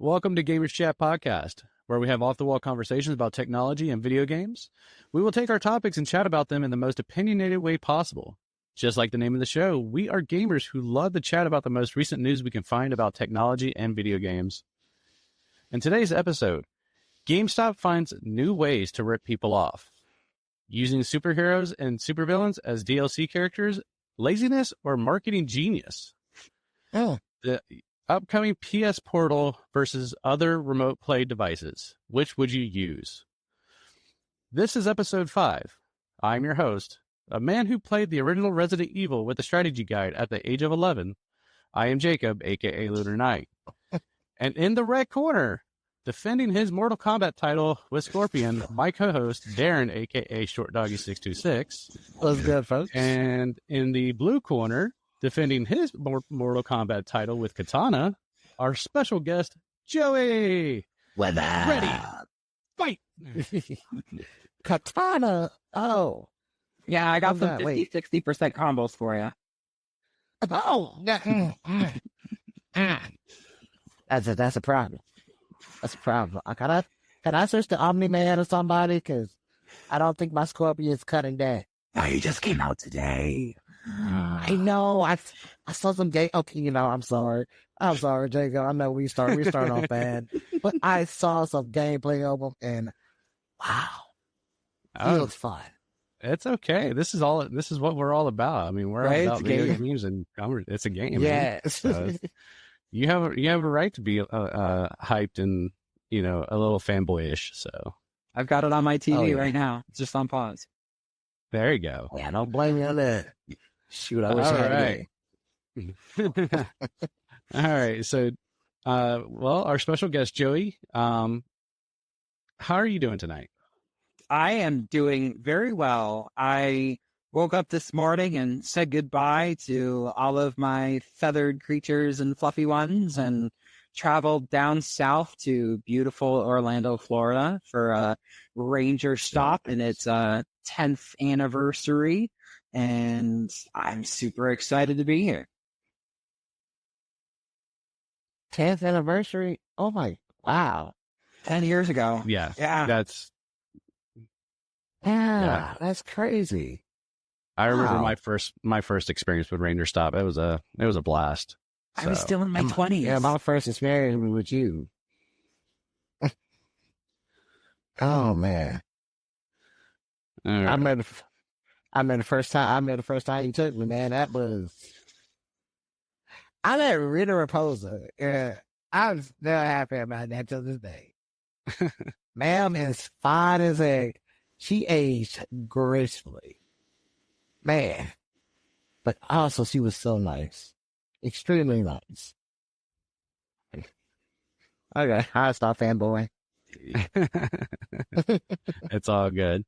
Welcome to Gamers Chat Podcast, where we have off-the-wall conversations about technology and video games. We will take our topics and chat about them in the most opinionated way possible. Just like the name of the show, we are gamers who love to chat about the most recent news we can find about technology and video games. In today's episode, GameStop finds new ways to rip people off. Using superheroes and supervillains as DLC characters, laziness or marketing genius? Oh. The upcoming PS Portal versus other remote play devices. Which would you use? This is episode 5. I'm your host, a man who played the original Resident Evil with a strategy guide at the age of 11. I am Jacob, aka Lunar Knight. And in the red corner, defending his Mortal Kombat title with Scorpion, my co-host, Darren, aka Short Doggy 626. What's good, folks? And in the blue corner, defending his Mortal Kombat title with Katana, our special guest, Joey. Weather. Ready. Fight. Katana. Oh. Yeah, I got some that? 50-60% combos for you. Oh. That's a problem. That's a problem. Can I switch to Omni-Man or somebody? Because I don't think my Scorpion is cutting that. Oh, you just came out today. I know. I saw some game. Okay, I'm sorry. I'm sorry, Jacob. I know we start off bad, but I saw some gameplay of them, and wow, it looks fun. It's okay. This is what we're all about. I mean, we're all about video games, and it's a game. Yeah. So you have a right to be hyped and a little fanboyish. So I've got it on my TV right now. It's just on pause. There you go. Yeah, don't blame me on that. Shoot, I wish I had it. All right. So, our special guest, Joey, how are you doing tonight? I am doing very well. I woke up this morning and said goodbye to all of my feathered creatures and fluffy ones and traveled down south to beautiful Orlando, Florida for a Ranger stop in its 10th anniversary. And I'm super excited to be here. 10th anniversary? Oh my, wow. 10 years ago. Yeah. Yeah. That's crazy. I remember my first experience with Ranger Stop. It was a blast. I was still in my 20s. Yeah, my first experience was with you. Oh man. All right. I remember the first time you took me, man. I met Rita Raposa. I'm still happy about that till this day. Ma'am is fine as a. She aged gracefully. Man. But also she was so nice. Extremely nice. Okay, I'll stop fanboying. It's all good.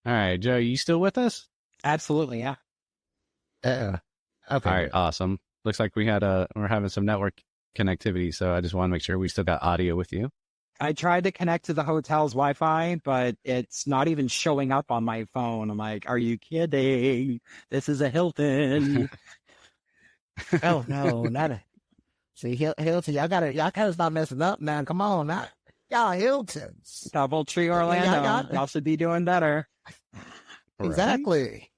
All right, Joe, you still with us? Absolutely, yeah. Okay. All right, awesome. Looks like we're having some network connectivity, so I just want to make sure we still got audio with you. I tried to connect to the hotel's Wi-Fi, but it's not even showing up on my phone. I'm like, are you kidding? This is a Hilton. Oh no, not a. See, Hilton, y'all gotta stop messing up now. Come on, now, y'all Hiltons. DoubleTree Orlando. Y'all should be doing better. Exactly.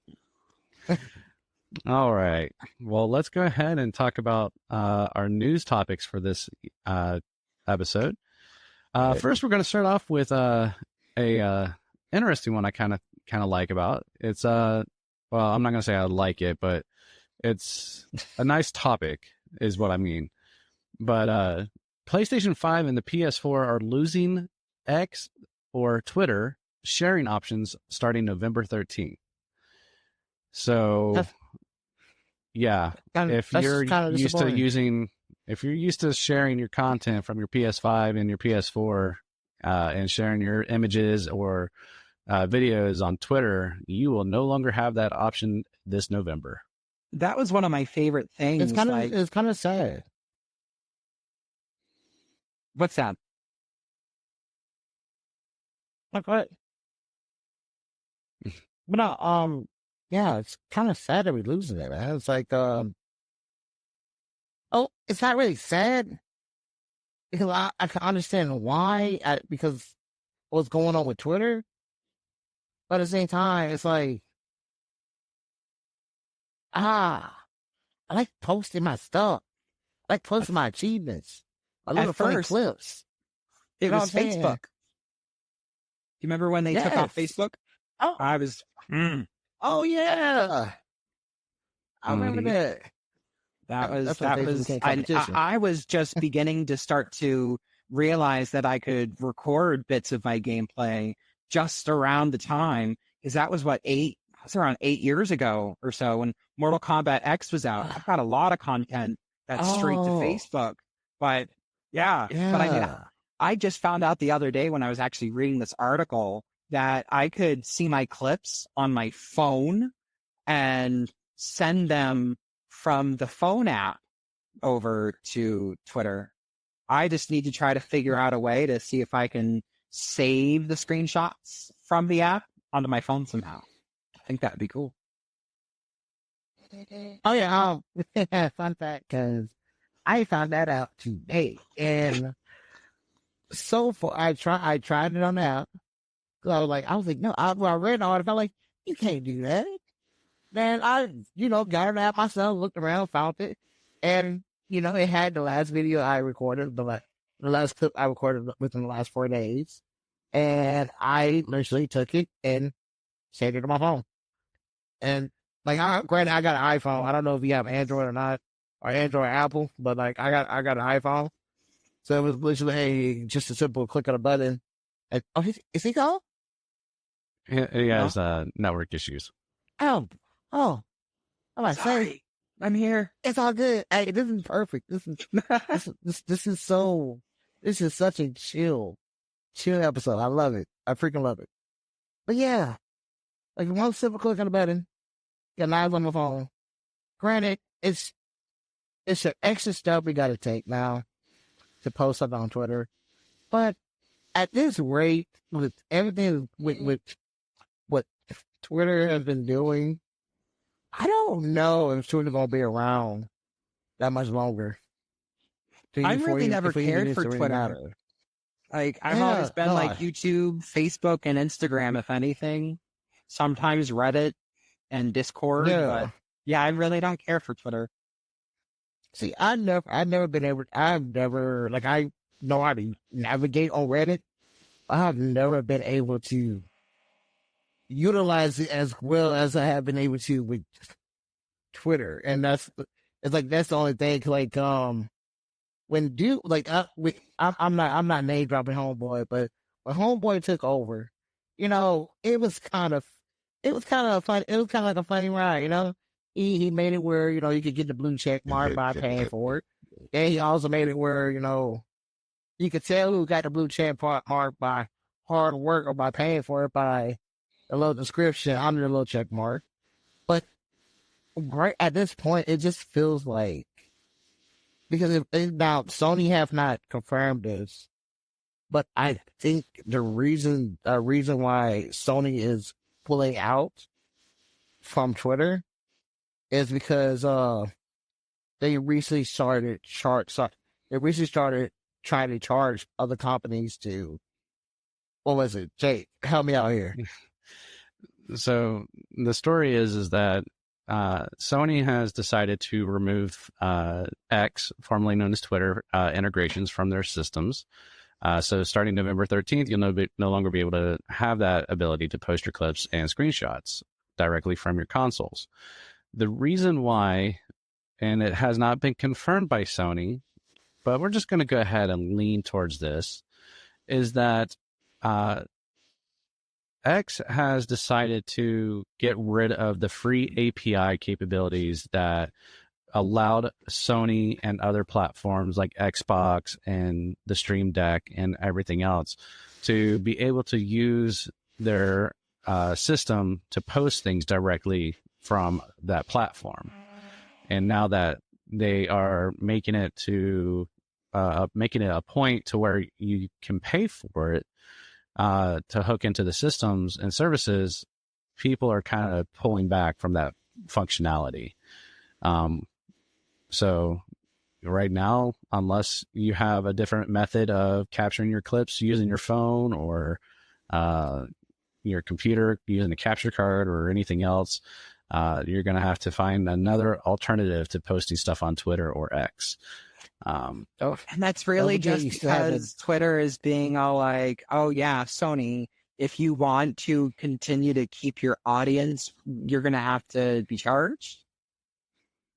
All right. Well, let's go ahead and talk about our news topics for this episode. First, we're going to start off with a interesting one I kind of like about. It's well, I'm not going to say I like it, but it's a nice topic is what I mean. But PlayStation 5 and the PS4 are losing X or Twitter sharing options starting November 13th. So if you're used to sharing your content from your PS5 and your PS4 and sharing your images or videos on Twitter, you will no longer have that option this November. That was one of my favorite things. It's kind of sad. What's that? Like what? But yeah, it's kind of sad that we're losing it, man. It's like Oh, it's not really sad because I can understand why, because what's going on with Twitter. But at the same time, it's like, I like posting my stuff. I like posting my achievements. My little At funny first, clips. it You know what was I'm saying? Facebook. You remember when they took off Yes. Facebook? Oh, I was, oh yeah. I remember Mhm. that. that was, That's when Facebook became competition. I was just beginning to start to realize that I could record bits of my gameplay just around the time, because that was around 8 years ago or so when Mortal Kombat X was out. I've got a lot of content that's straight to Oh, Facebook, but yeah, but I mean, yeah. I just found out the other day when I was actually reading this article that I could see my clips on my phone and send them from the phone app over to Twitter. I just need to try to figure out a way to see if I can save the screenshots from the app onto my phone somehow. I think that'd be cool. Oh yeah. Fun fact, because I found that out today, and so far I tried it on the app. 'Cause I was like, no. When I read the article, I'm like, you can't do that. Then I, got an app myself, looked around, found it, and it had the last video I recorded, the last clip I recorded within the last 4 days, and I literally took it and saved it to my phone. And granted, I got an iPhone. I don't know if you have Android or not, or Android or Apple, but I got an iPhone, so it was literally just a simple click on a button. And, oh, is he gone? He has network issues. Oh, oh, I'm about to say. Sorry, I'm here. It's all good. Hey, this is perfect. This is such a chill episode. I love it. I freaking love it. But yeah, like one simple click on the button, got knives on my phone. Granted, it's an extra step we got to take now to post something on Twitter. But at this rate, with everything with what Twitter has been doing, I don't know if Twitter's gonna be around that much longer. I really never cared for Twitter. Matter. Like, I've Yeah, always been like gosh. YouTube, Facebook, and Instagram, if anything. Sometimes Reddit and Discord, Yeah. but yeah, I really don't care for Twitter. See, I've never been able. I know how to navigate on Reddit. I've never been able to utilize it as well as I have been able to with Twitter, and that's the only thing. Like when I'm not name dropping Homeboy, but when Homeboy took over, it was kind of fun. It was kind of like a funny ride. He made it where you could get the blue check mark by paying for it. Then he also made it where you could tell who got the blue check mark by hard work or by paying for it by a little description under the little check mark. But right at this point, it just feels like, because now Sony have not confirmed this, but I think the reason why Sony is pulling out from Twitter is because they recently started trying to charge other companies to, what was it? Jake, help me out here. So the story is that Sony has decided to remove X, formerly known as Twitter, integrations from their systems. So starting November 13th, you'll no longer be able to have that ability to post your clips and screenshots directly from your consoles. The reason why, and it has not been confirmed by Sony, but we're just going to go ahead and lean towards this, is that X has decided to get rid of the free API capabilities that allowed Sony and other platforms like Xbox and the Stream Deck and everything else to be able to use their system to post things directly from that platform. And now that they are making it a point to where you can pay for it to hook into the systems and services, people are kind of pulling back from that functionality. So right now, unless you have a different method of capturing your clips using your phone or your computer using a capture card or anything else, you're going to have to find another alternative to posting stuff on Twitter or X. And that's really just because Twitter is being all like, oh yeah, Sony, if you want to continue to keep your audience, you're going to have to be charged.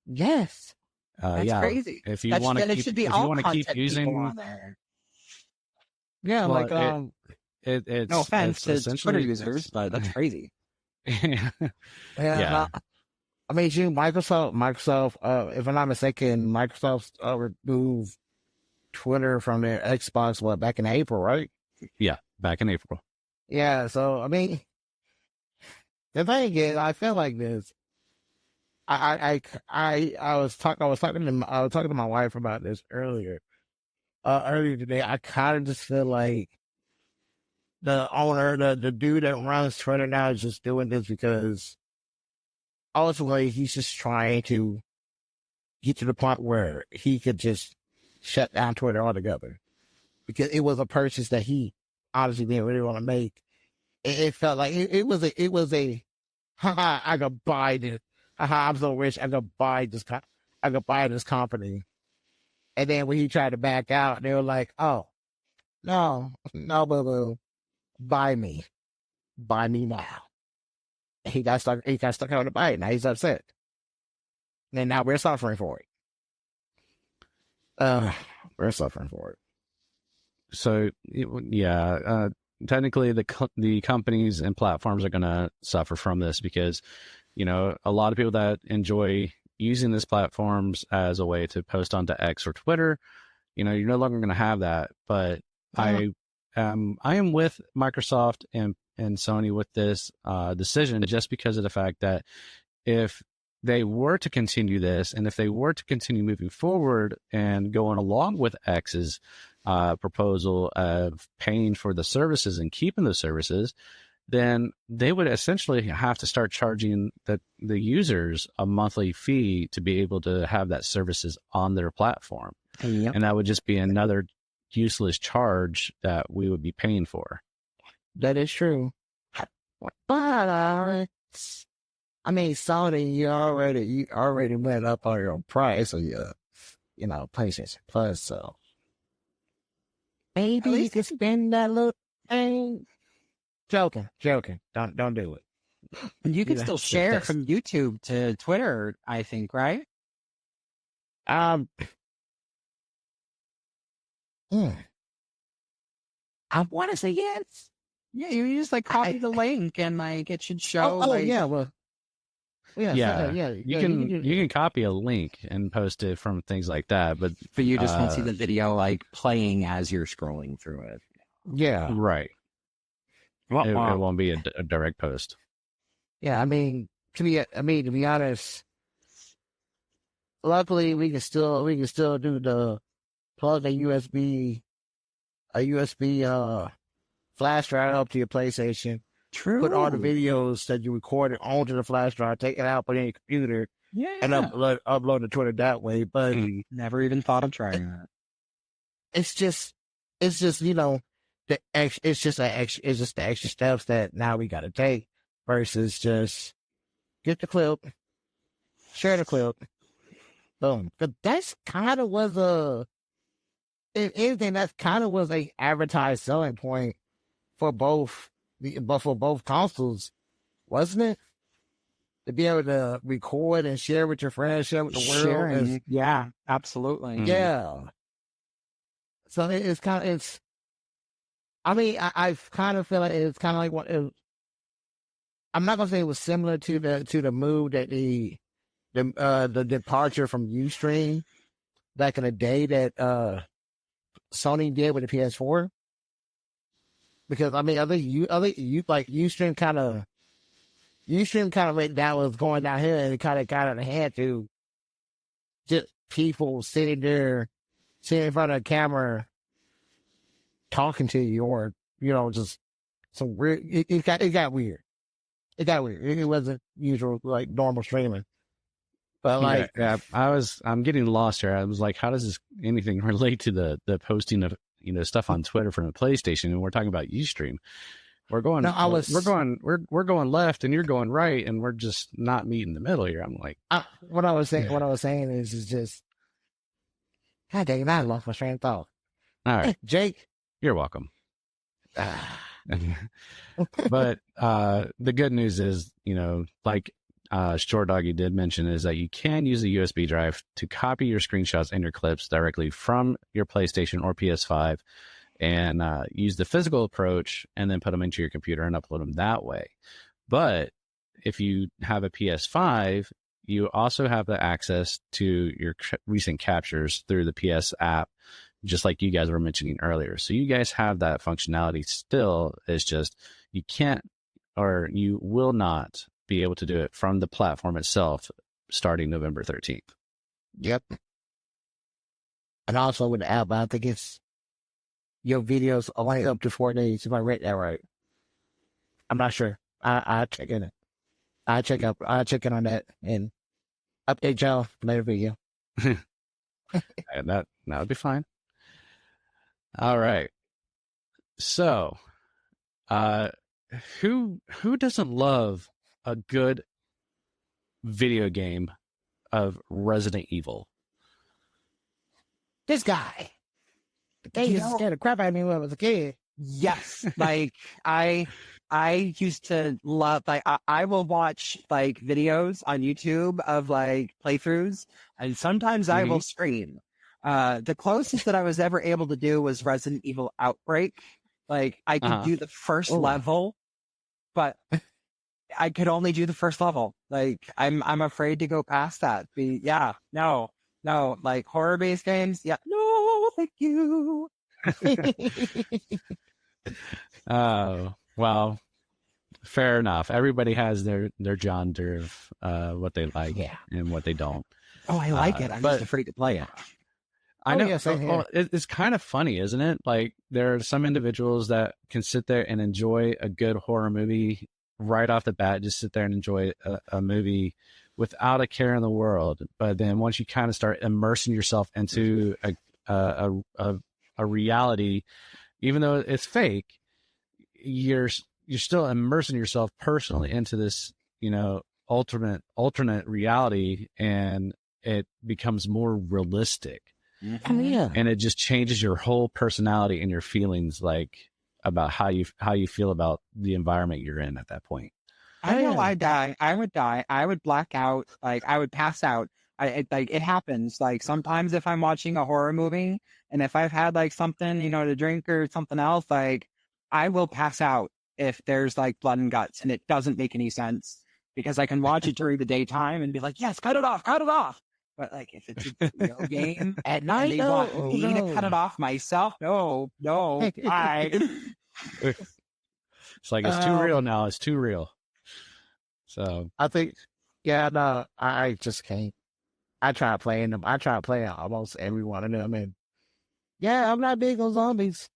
Yes. That's crazy. If you want to keep using on there. Yeah, well, like it's no offense to essentially Twitter users, but that's crazy. Yeah. I mean, Microsoft, if I'm not mistaken, Microsoft removed Twitter from their Xbox, back in April, right? Yeah, back in April. Yeah, so, I mean, the thing is, I feel like this. I was talking to my wife about this earlier today. I kind of just feel like the owner, the dude that runs Twitter now is just doing this because ultimately he's just trying to get to the point where he could just shut down Twitter altogether, because it was a purchase that he honestly didn't really want to make. It felt like it was a haha, I could buy this. Haha, I'm so rich, I could buy this company. And then when he tried to back out, they were like, oh, no, boo boo, buy me now. He got stuck on the bite. Now he's upset. And now we're suffering for it. We're suffering for it. So, technically the companies and platforms are going to suffer from this because, a lot of people that enjoy using these platforms as a way to post onto X or Twitter, you're no longer going to have that. But I am with Microsoft and Sony with this decision, just because of the fact that if they were to continue this, and if they were to continue moving forward and going along with X's proposal of paying for the services and keeping the services, then they would essentially have to start charging the users a monthly fee to be able to have that services on their platform. Yep. And that would just be another useless charge that we would be paying for. That is true. But I mean, Sony, you already went up on your price of your, PlayStation Plus, so maybe you could spend that little thing. Joking. Don't do it. And you can still share from YouTube to Twitter, I think, right? I want to say yes. Yeah, you just copy the link and it should show. You can copy a link and post it from things like that, but you just won't see the video playing as you're scrolling through it. Yeah, right. It won't be a direct post. Yeah, to be honest, luckily we can still do the plug a USB flash drive up to your PlayStation. True. Put all the videos that you recorded onto the flash drive, take it out, put it in your computer, and upload to Twitter that way. But never even thought of trying that. It's just the extra steps that now we got to take versus just get the clip, share the clip, boom. Because that's kind of was if anything, that's kind of was a advertised selling point for both consoles, wasn't it? To be able to record and share with your friends, share with the world. Yeah, absolutely. Yeah. So it's kind of, I kind of feel like it's kind of like what I'm not gonna say it was similar to the move that the departure from Ustream back in the day that Sony did with the PS4. Because I think Ustream kind of that was going down here, and it kind of got out of hand to just people sitting in front of a camera talking to you, or just some weird. It got weird. It got weird. It wasn't usual normal streaming. But like, I'm getting lost here. I was like, how does anything relate to the posting of stuff on Twitter from the PlayStation? And we're talking about Ustream. We're going, no, we're going left, and you're going right, and we're just not meeting the middle here. I'm like, what I was saying is just, God dang it, I lost my train of thought. all right, Jake, you're welcome. But the good news is, like Short Doggy did mention, is that you can use a USB drive to copy your screenshots and your clips directly from your PlayStation or PS5 and use the physical approach and then put them into your computer and upload them that way. But if you have a PS5, you also have the access to your recent captures through the PS app, just like you guys were mentioning earlier. So you guys have that functionality still. It's just you can't, or you will not be able to do it from the platform itself starting November 13th. Yep. And also with the app, I think it's your videos are only up to 4 days, if I read that right. I'm not sure. I'll check in it. I'll check in on that and update y'all later video. And that would be fine. All right. So, who doesn't love a good video game of Resident Evil? This guy. The game used to scare the crap out of me when I was a kid. Yes, like I used to love, like I will watch like videos on YouTube of like playthroughs, and sometimes I will scream. The closest that I was ever able to do was Resident Evil Outbreak. Like I could do the first level, but I could only do the first level. Like I'm afraid to go past that. No, like horror-based games. Yeah, no, thank you. Oh, well, fair enough. Everybody has their genre of what they like and what they don't. Oh, I like it. I'm just afraid to play it. I know. Yeah, it's kind of funny, isn't it? Like there are some individuals that can sit there and enjoy a good horror movie right off the bat, just sit there and enjoy a movie without a care in the world. But then once you kind of start immersing yourself into a reality, even though it's fake, you're still immersing yourself personally into this, alternate reality, and it becomes more realistic. Oh, yeah. And it just changes your whole personality and your feelings, like about how you feel about the environment you're in at that point. I know I'd die. I would die. I would black out. Like I would pass out. It happens. Like sometimes if I'm watching a horror movie and if I've had like something, to drink or something else, like I will pass out if there's like blood and guts, and it doesn't make any sense because I can watch it during the daytime and be like, yes, cut it off. But like if it's a video game at night, they want me to cut it off myself, no, I. It's like it's too real now. It's too real. So I think, no, I just can't. I try playing them. I try playing almost every one of them, and I'm not big on zombies.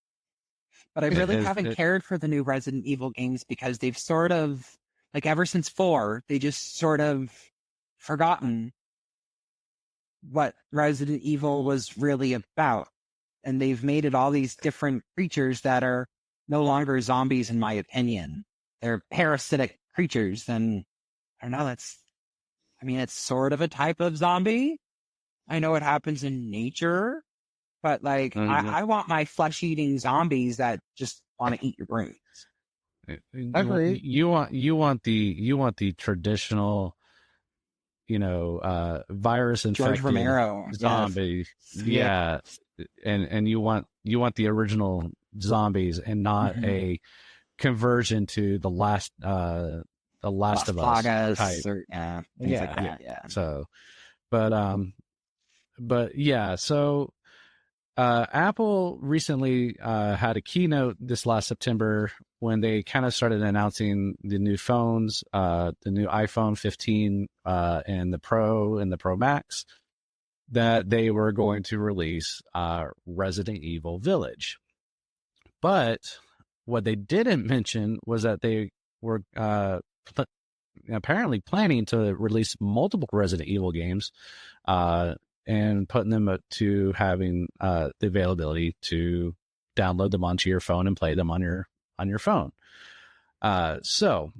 But I really haven't cared for the new Resident Evil games because they've sort of, like ever since 4, they just sort of forgotten what Resident Evil was really about. And they've made it all these different creatures that are no longer zombies, in my opinion. They're parasitic creatures, and I don't know, it's sort of a type of zombie. I know it happens in nature, but like, I want my flesh-eating zombies that just want to eat your brains. You want the traditional, virus infected George Romero zombie, and you want the original zombies and not a conversion to the Last of Us type. Or, things like that. Yeah. So, but yeah. So, Apple recently had a keynote this last September when they kind of started announcing the new phones, the new iPhone 15 and the Pro and the Pro Max, that they were going to release Resident Evil Village. But what they didn't mention was that they were apparently planning to release multiple Resident Evil games, and putting them to having the availability to download them onto your phone and play them on your phone. So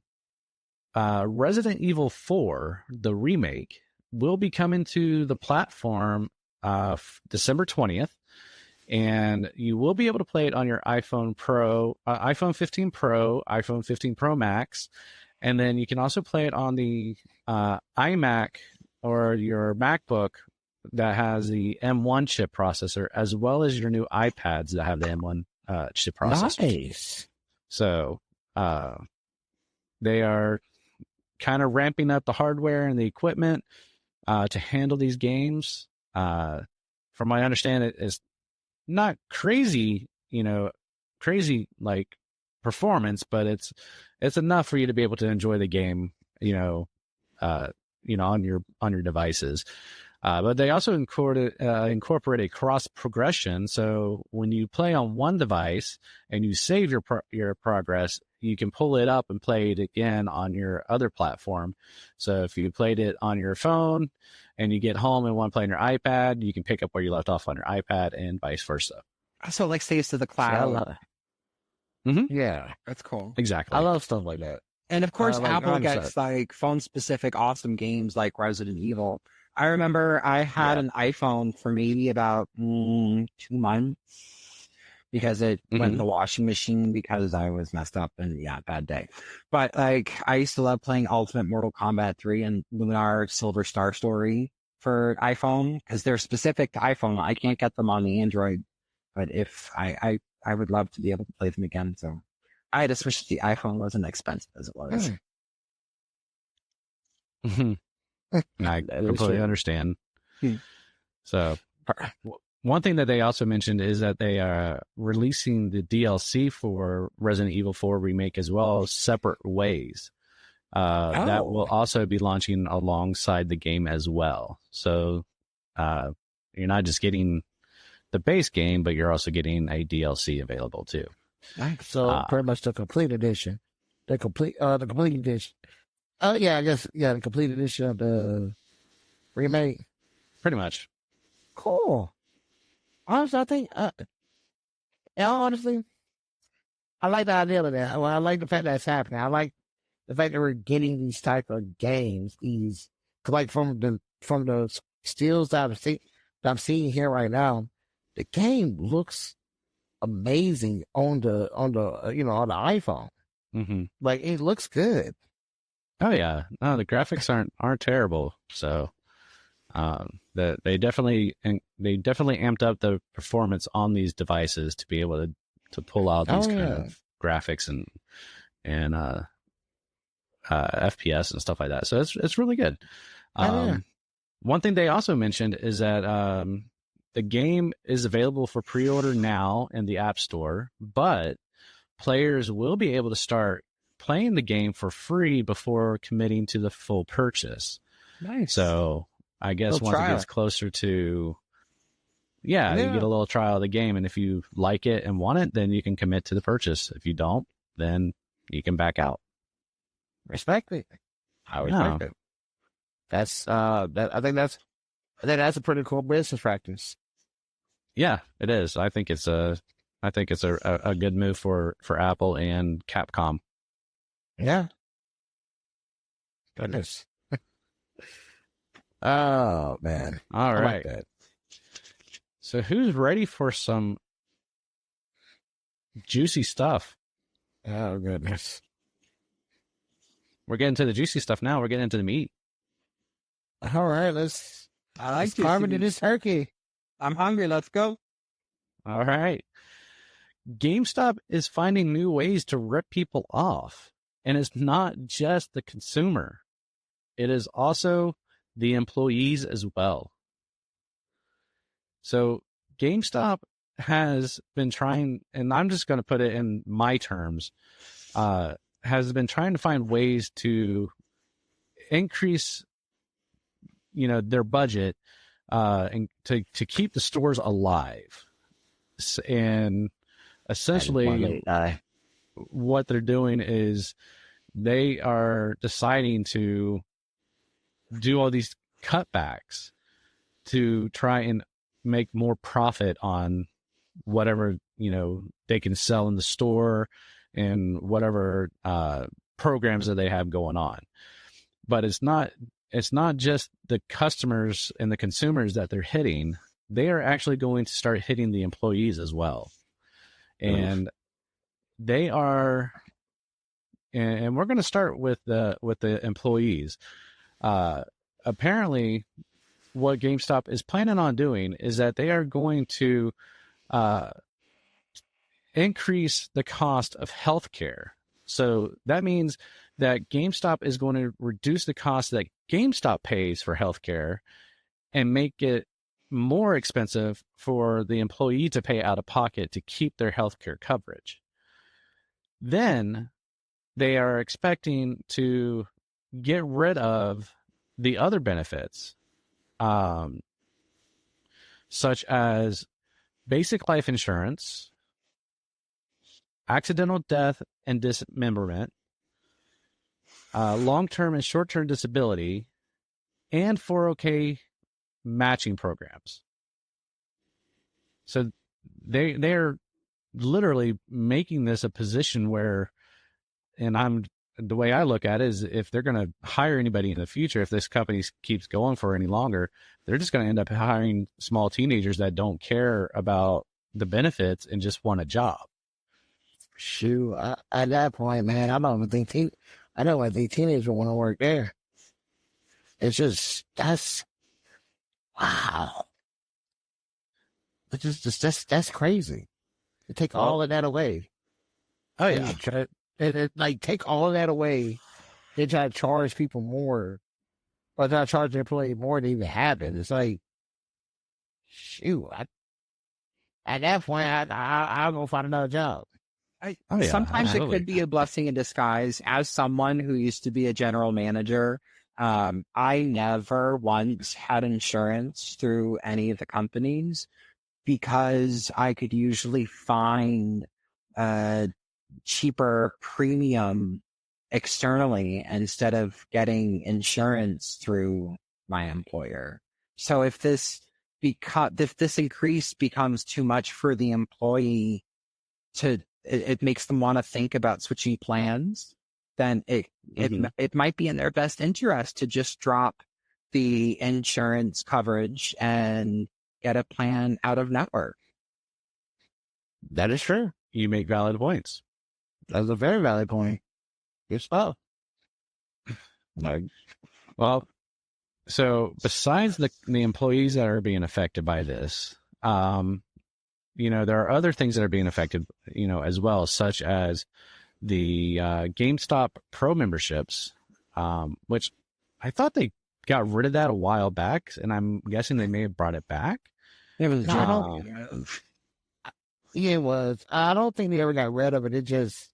Resident Evil 4, the remake, will be coming to the platform December 20th, and you will be able to play it on your iPhone Pro, iPhone 15 Pro, iPhone 15 Pro Max, and then you can also play it on the iMac or your MacBook that has the M1 chip processor, as well as your new iPads that have the M1 chip processor. Nice. So they are kind of ramping up the hardware and the equipment to handle these games. From my understanding, it's not crazy, crazy like performance, but it's enough for you to be able to enjoy the game, on your devices. But they also incorporate a cross progression. So when you play on one device and you save your progress, you can pull it up and play it again on your other platform. So if you played it on your phone and you get home and want to play on your iPad, you can pick up where you left off on your iPad and vice versa. So like saves to the cloud. Yeah, That's cool. Exactly. I love stuff like that. And of course, like Apple Mindset. gets like phone specific awesome games like Resident Evil. I remember I had an iPhone for maybe about 2 months because it went in the washing machine because I was messed up and bad day. But like I used to love playing Ultimate Mortal Kombat 3 and Lunar Silver Star Story for iPhone because they're specific to iPhone. I can't get them on the Android, but if I would love to be able to play them again. So I had to switch to the iPhone. It wasn't expensive as it was. I completely understand. Hmm. So one thing that they also mentioned is that they are releasing the DLC for Resident Evil 4 Remake as well, separate ways. That will also be launching alongside the game as well. So you're not just getting the base game, but you're also getting a DLC available too. Nice. So pretty much the complete edition. The complete edition. The complete edition of the remake. Pretty much. Cool. Honestly, I think, honestly, I like the idea of that. Well, I like the fact that it's happening. I like the fact that we're getting these type of games. Like from the stills that I'm seeing here right now, the game looks amazing on the iPhone. Mm-hmm. Like it looks good. Oh yeah, no, the graphics aren't terrible. So, they definitely amped up the performance on these devices to be able to pull out these kind of graphics and FPS and stuff like that. So it's really good. One thing they also mentioned is that the game is available for pre-order now in the App Store, but players will be able to start playing the game for free before committing to the full purchase. Nice. So I guess once it gets closer to, you get a little trial of the game, and if you like it and want it, then you can commit to the purchase. If you don't, then you can back out. Respect it. I respect it. That's I think that's a pretty cool business practice. Yeah, it is. I think it's a good move for Apple and Capcom. Yeah. Goodness. Oh man. All right. Like that. So who's ready for some juicy stuff? Oh goodness. We're getting to the juicy stuff now. We're getting into the meat. All right, let's carve into this turkey. I'm hungry. Let's go. All right. GameStop is finding new ways to rip people off. And it's not just the consumer. It is also the employees as well. So GameStop has been trying, and I'm just going to put it in my terms, has been trying to find ways to increase, their budget and to keep the stores alive. And essentially what they're doing is, they are deciding to do all these cutbacks to try and make more profit on whatever, they can sell in the store and whatever programs that they have going on. But it's not just the customers and the consumers that they're hitting. They are actually going to start hitting the employees as well. And they are, and we're going to start with the employees. Apparently what GameStop is planning on doing is that they are going to increase the cost of healthcare. So that means that GameStop is going to reduce the cost that GameStop pays for healthcare and make it more expensive for the employee to pay out of pocket to keep their healthcare coverage. Then they are expecting to get rid of the other benefits, such as basic life insurance, accidental death and dismemberment, long-term and short-term disability, and 401k matching programs. So they're literally making this a position where, and the way I look at it is, if they're going to hire anybody in the future, if this company keeps going for any longer, they're just going to end up hiring small teenagers that don't care about the benefits and just want a job. Shoot, at that point, man, I don't think teenagers want to work there. It's just, that's, wow. It's just that's crazy. To take all of that away. Oh yeah. Take all of that away. They try to charge people more, or try to charge the employee more to even happen. It's like, shoot. At that point, I'll go find another job. Sometimes absolutely. It could be a blessing in disguise. As someone who used to be a general manager, I never once had insurance through any of the companies because I could usually find a cheaper premium externally instead of getting insurance through my employer. So if this increase becomes too much for the employee it makes them want to think about switching plans, then it might be in their best interest to just drop the insurance coverage and get a plan out of network. That is true. You make valid points. That's a very valid point. Good stuff. Well, so besides the employees that are being affected by this, there are other things that are being affected, as well, such as the GameStop Pro memberships, which I thought they got rid of that a while back, and I'm guessing they may have brought it back. It was Yeah, it was. I don't think they ever got rid of it. It just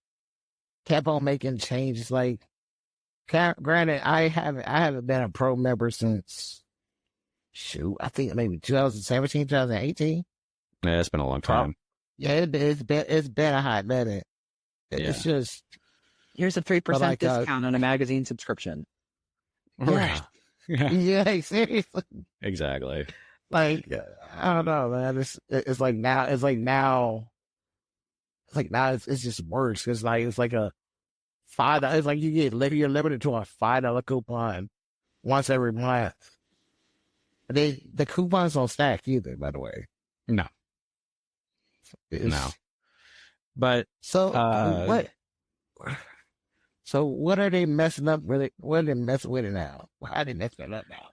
kept on making changes. Like, granted, I haven't been a Pro member since, I think maybe 2017, 2018. Yeah, it's been a long time. Yeah, it's been a hot minute. It's just, here's a 3% discount on a magazine subscription. Right. Yeah, seriously. Exactly. Like, I don't know, man. It's like now it's just worse. It's like a $5. It's like you're limited to a $5 coupon once every month. The coupons don't stack either, by the way. No. No. But what? So what are they messing up with it? What are they messing with it now? How are they messing it up now?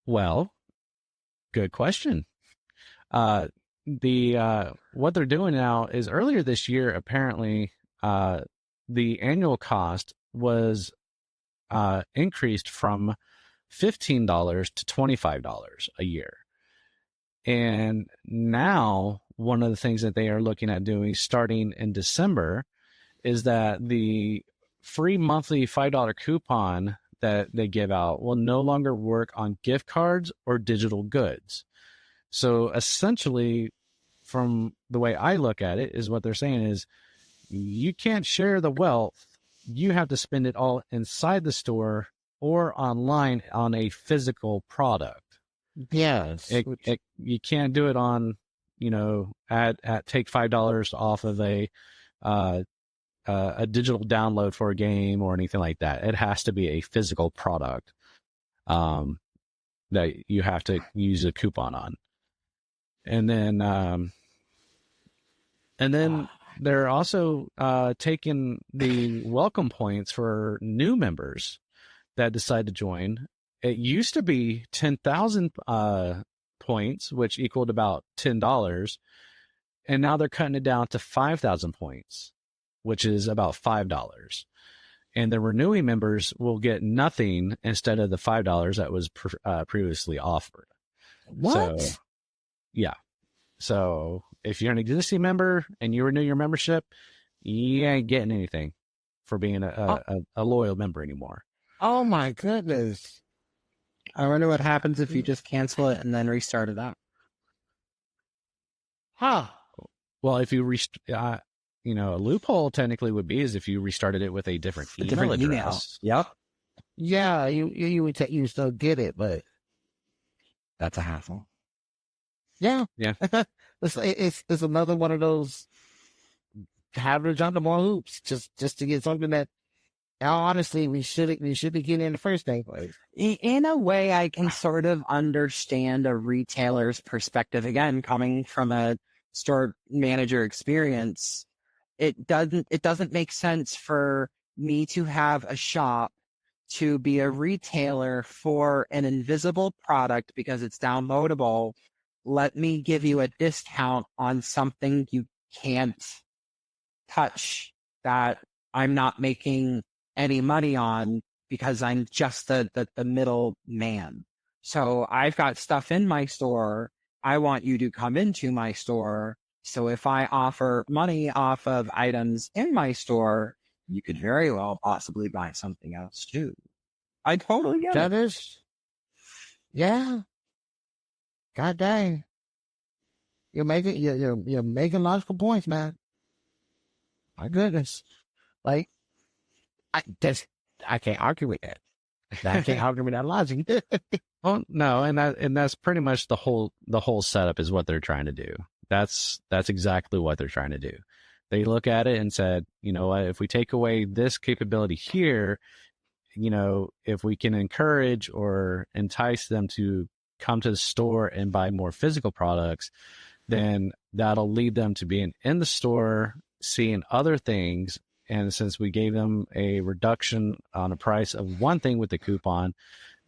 Well, good question. What they're doing now is, earlier this year, apparently, the annual cost was increased from $15 to $25 a year. And now one of the things that they are looking at doing starting in December is that the free monthly $5 coupon that they give out will no longer work on gift cards or digital goods. So essentially, from the way I look at it, is what they're saying is, you can't share the wealth you have to spend it all inside the store or online on a physical product. Yes. You can't do it on, at take $5 off of a digital download for a game or anything like that. It has to be a physical product that you have to use a coupon on. And then they're also taking the welcome points for new members that decide to join. It used to be 10,000 points, which equaled about $10. And now they're cutting it down to 5,000 points, which is about $5. And the renewing members will get nothing instead of the $5 that was previously offered. What? So, yeah. So if you're an existing member and you renew your membership, you ain't getting anything for being a loyal member anymore. Oh my goodness. I wonder what happens if you just cancel it and then restart it up. Huh. Well, if you a loophole technically would be is if you restarted it with a different email address. Yep. Yeah, you would you still get it, but That's a hassle. yeah. It's it's another one of those have to jump to more hoops just to get something that honestly we should be getting in the first place. In a way, I can sort of understand a retailer's perspective. Again, coming from a store manager experience, it doesn't make sense for me to have a shop to be a retailer for an invisible product because it's downloadable. Let me give you a discount on something you can't touch that I'm not making any money on because I'm just the middle man. So I've got stuff in my store. I want you to come into my store. So if I offer money off of items in my store, you could very well possibly buy something else too. I totally get That it. is, yeah. God dang. You're making logical points, man. My goodness. Like, I can't argue with that. I can't argue with that logic. Well, no, and that's pretty much the whole setup is what they're trying to do. That's exactly what they're trying to do. They look at it and said, you know what, if we take away this capability here, if we can encourage or entice them to come to the store and buy more physical products, then that'll lead them to being in the store, seeing other things. And since we gave them a reduction on the price of one thing with the coupon,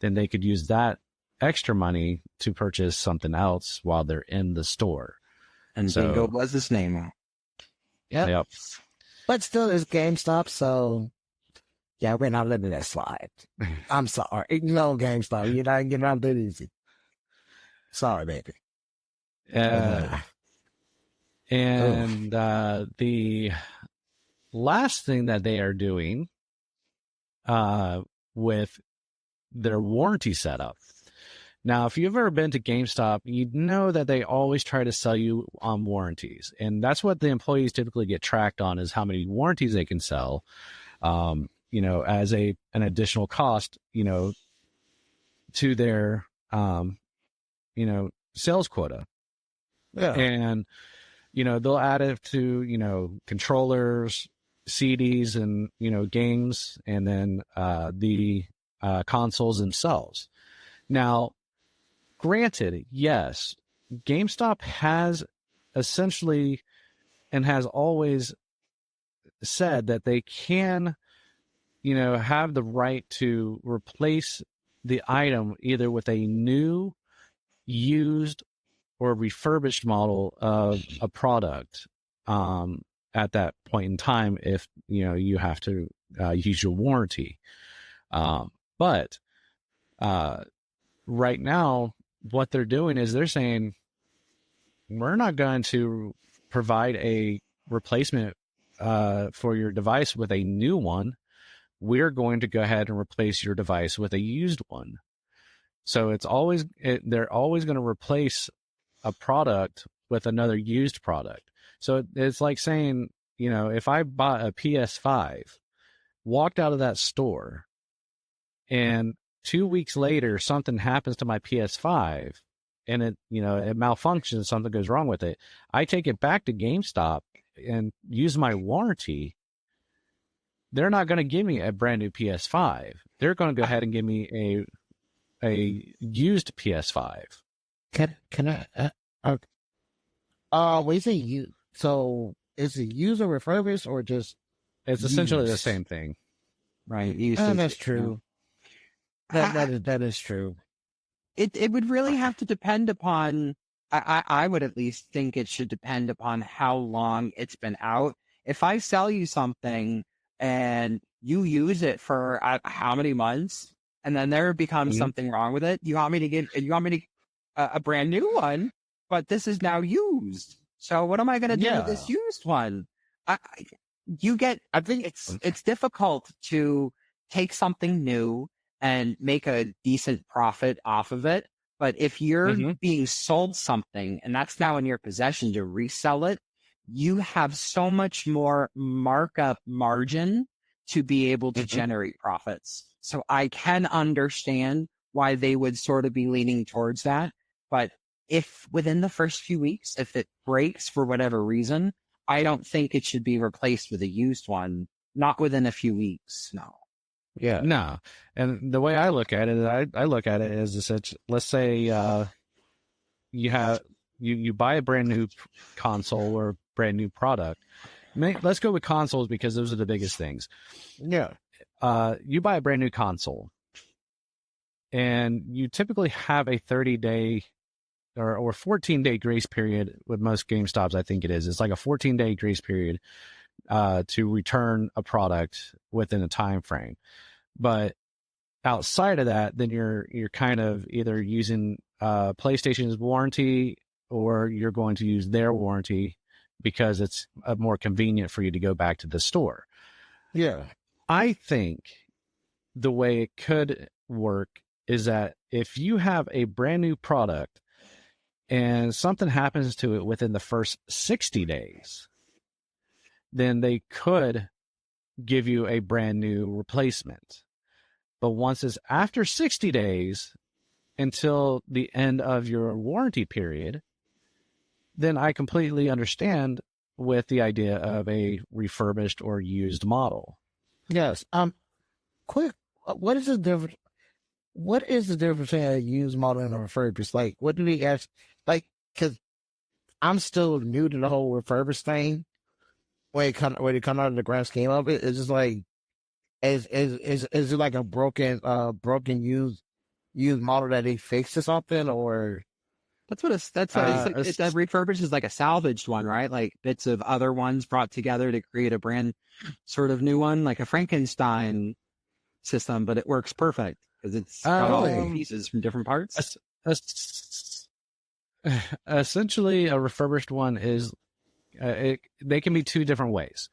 then they could use that extra money to purchase something else while they're in the store. And So- bingo was his name. Yep. But still, it's GameStop, so yeah, we're not letting that slide. I'm sorry. GameStop, you're not that easy. Sorry, baby. And the last thing that they are doing with their warranty setup. Now, if you've ever been to GameStop, you know that they always try to sell you on warranties. And that's what the employees typically get tracked on, is how many warranties they can sell, as an additional cost, to their, sales quota. Yeah. And, they'll add it to, controllers, CDs, and, games, and then the consoles themselves. Now, granted, yes, GameStop has essentially and has always said that they can, have the right to replace the item either with a new, used, or refurbished model of a product at that point in time if, you have to use your warranty. But right now, what they're doing is they're saying, we're not going to provide a replacement for your device with a new one. We're going to go ahead and replace your device with a used one. So they're always going to replace a product with another used product. So it's like saying, if I bought a PS5 walked out of that store, and 2 weeks later, something happens to my PS5 and it malfunctions, something goes wrong with it. I take it back to GameStop and use my warranty. They're not going to give me a brand new PS5. They're going to go ahead and give me a used PS5. Can I? When you say you, so is it used or refurbished or just? It's essentially the used? same thing. Right. That's true. That is true. It would really have to depend upon. I would at least think it should depend upon how long it's been out. If I sell you something and you use it for how many months, and then there becomes something wrong with it, you want me to a brand new one, but this is now used. So what am I going to do with this used one? I think it's difficult to take something new and make a decent profit off of it. But if you're being sold something and that's now in your possession to resell it, you have so much more markup margin to be able to generate profits. So I can understand why they would sort of be leaning towards that. But if within the first few weeks, if it breaks for whatever reason, I don't think it should be replaced with a used one. Not within a few weeks. No. Yeah. No. And the way I look at it, I look at it as such. Let's say you buy a brand new console or brand new product. Let's go with consoles because those are the biggest things. Yeah. You buy a brand new console, and you typically have a 30-day or 14-day grace period with most GameStops. I think it is. It's like a 14-day grace period to return a product within a time frame. But outside of that, then you're kind of either using PlayStation's warranty or you're going to use their warranty because it's more convenient for you to go back to the store. Yeah. I think the way it could work is that if you have a brand new product and something happens to it within the first 60 days, then they could give you a brand new replacement. But once it's after 60 days until the end of your warranty period, then I completely understand with the idea of a refurbished or used model. Yes. Quick. What is the difference? What is the difference between a used model and a refurbished? Like, what do they ask? Like, because I'm still new to the whole refurbished thing. When it come out of the grand scheme of it, it's just like, is it like a broken used model that they fixed or something, or? That's what that refurbished is like a salvaged one, right? Like bits of other ones brought together to create a brand sort of new one, like a Frankenstein system, but it works perfect because it's got all the pieces from different parts. Essentially, a refurbished one is they can be two different ways.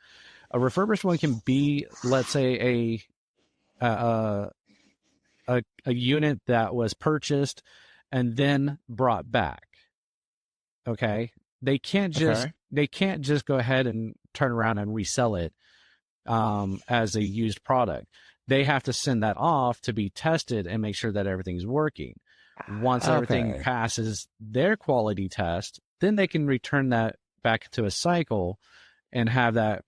A refurbished one can be, let's say, a unit that was purchased and then brought back. Okay, they can't just go ahead and turn around and resell it as a used product. They have to send that off to be tested and make sure that everything's working. Once everything passes their quality test, then they can return that back to a cycle and have that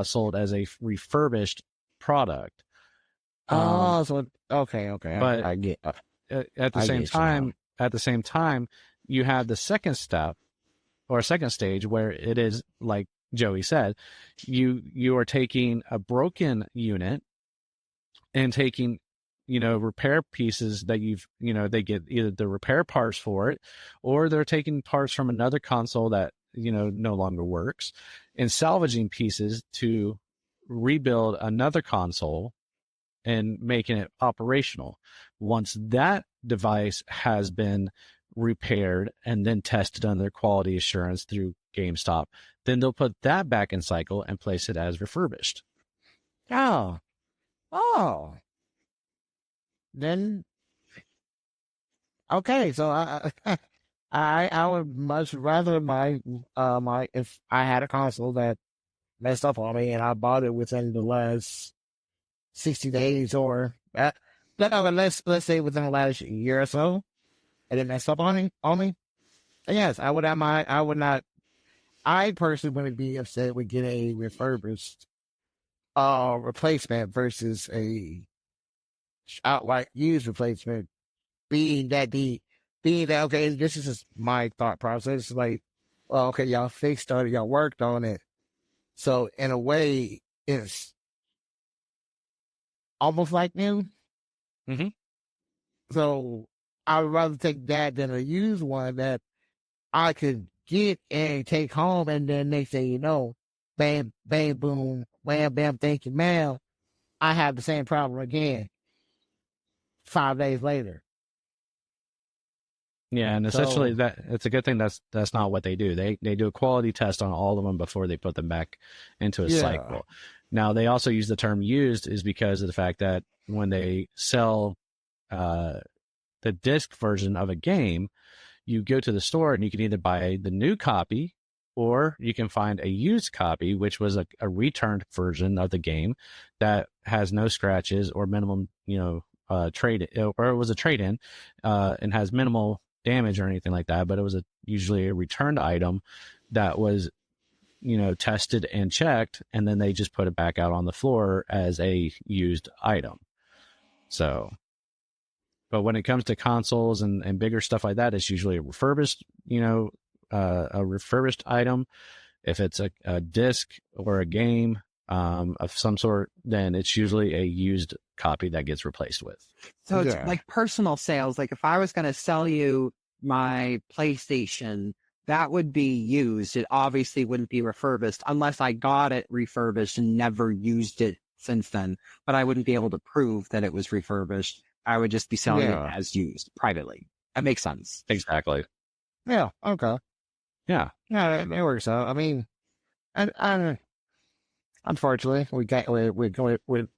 sold as a refurbished product. Okay. But I get. At the same time, you have the second step or second stage where it is like Joey said, you are taking a broken unit and taking, repair pieces that they get either the repair parts for it, or they're taking parts from another console that, no longer works and salvaging pieces to rebuild another console and making it operational. Once that device has been repaired and then tested under quality assurance through GameStop, then they'll put that back in cycle and place it as refurbished. Oh. Then, okay. So I would much rather my if I had a console that messed up on me and I bought it within the last 60 days or let's say within the last year or so, and it messed up on me. And yes, I would not. I personally wouldn't be upset with getting a refurbished replacement versus a outright used replacement. Being that okay, this is just my thought process. It's like, well, okay, y'all fixed it, y'all worked on it. So in a way, it's almost like new. Mm-hmm. So I would rather take that than a used one that I could get and take home, and then next thing you know, bam, bam, boom, wham, bam, thank you, ma'am. I have the same problem again 5 days later. Yeah, and essentially that it's a good thing that's not what they do. They do a quality test on all of them before they put them back into a cycle. Now they also use the term used is because of the fact that when they sell the disc version of a game, you go to the store and you can either buy the new copy or you can find a used copy, which was a returned version of the game that has no scratches or minimum, trade, or it was a trade-in and has minimal damage or anything like that, but it was usually a returned item that was tested and checked, and then they just put it back out on the floor as a used item. So, but when it comes to consoles and bigger stuff like that, it's usually a refurbished item. If it's a disc or a game of some sort, then it's usually a used copy that gets replaced with. So it's like personal sales. Like if I was going to sell you my PlayStation, that would be used. It obviously wouldn't be refurbished unless I got it refurbished and never used it since then. But I wouldn't be able to prove that it was refurbished. I would just be selling it as used privately. That makes sense. Exactly. Yeah. Okay. Yeah. Yeah, it works out. I mean, and unfortunately, we go with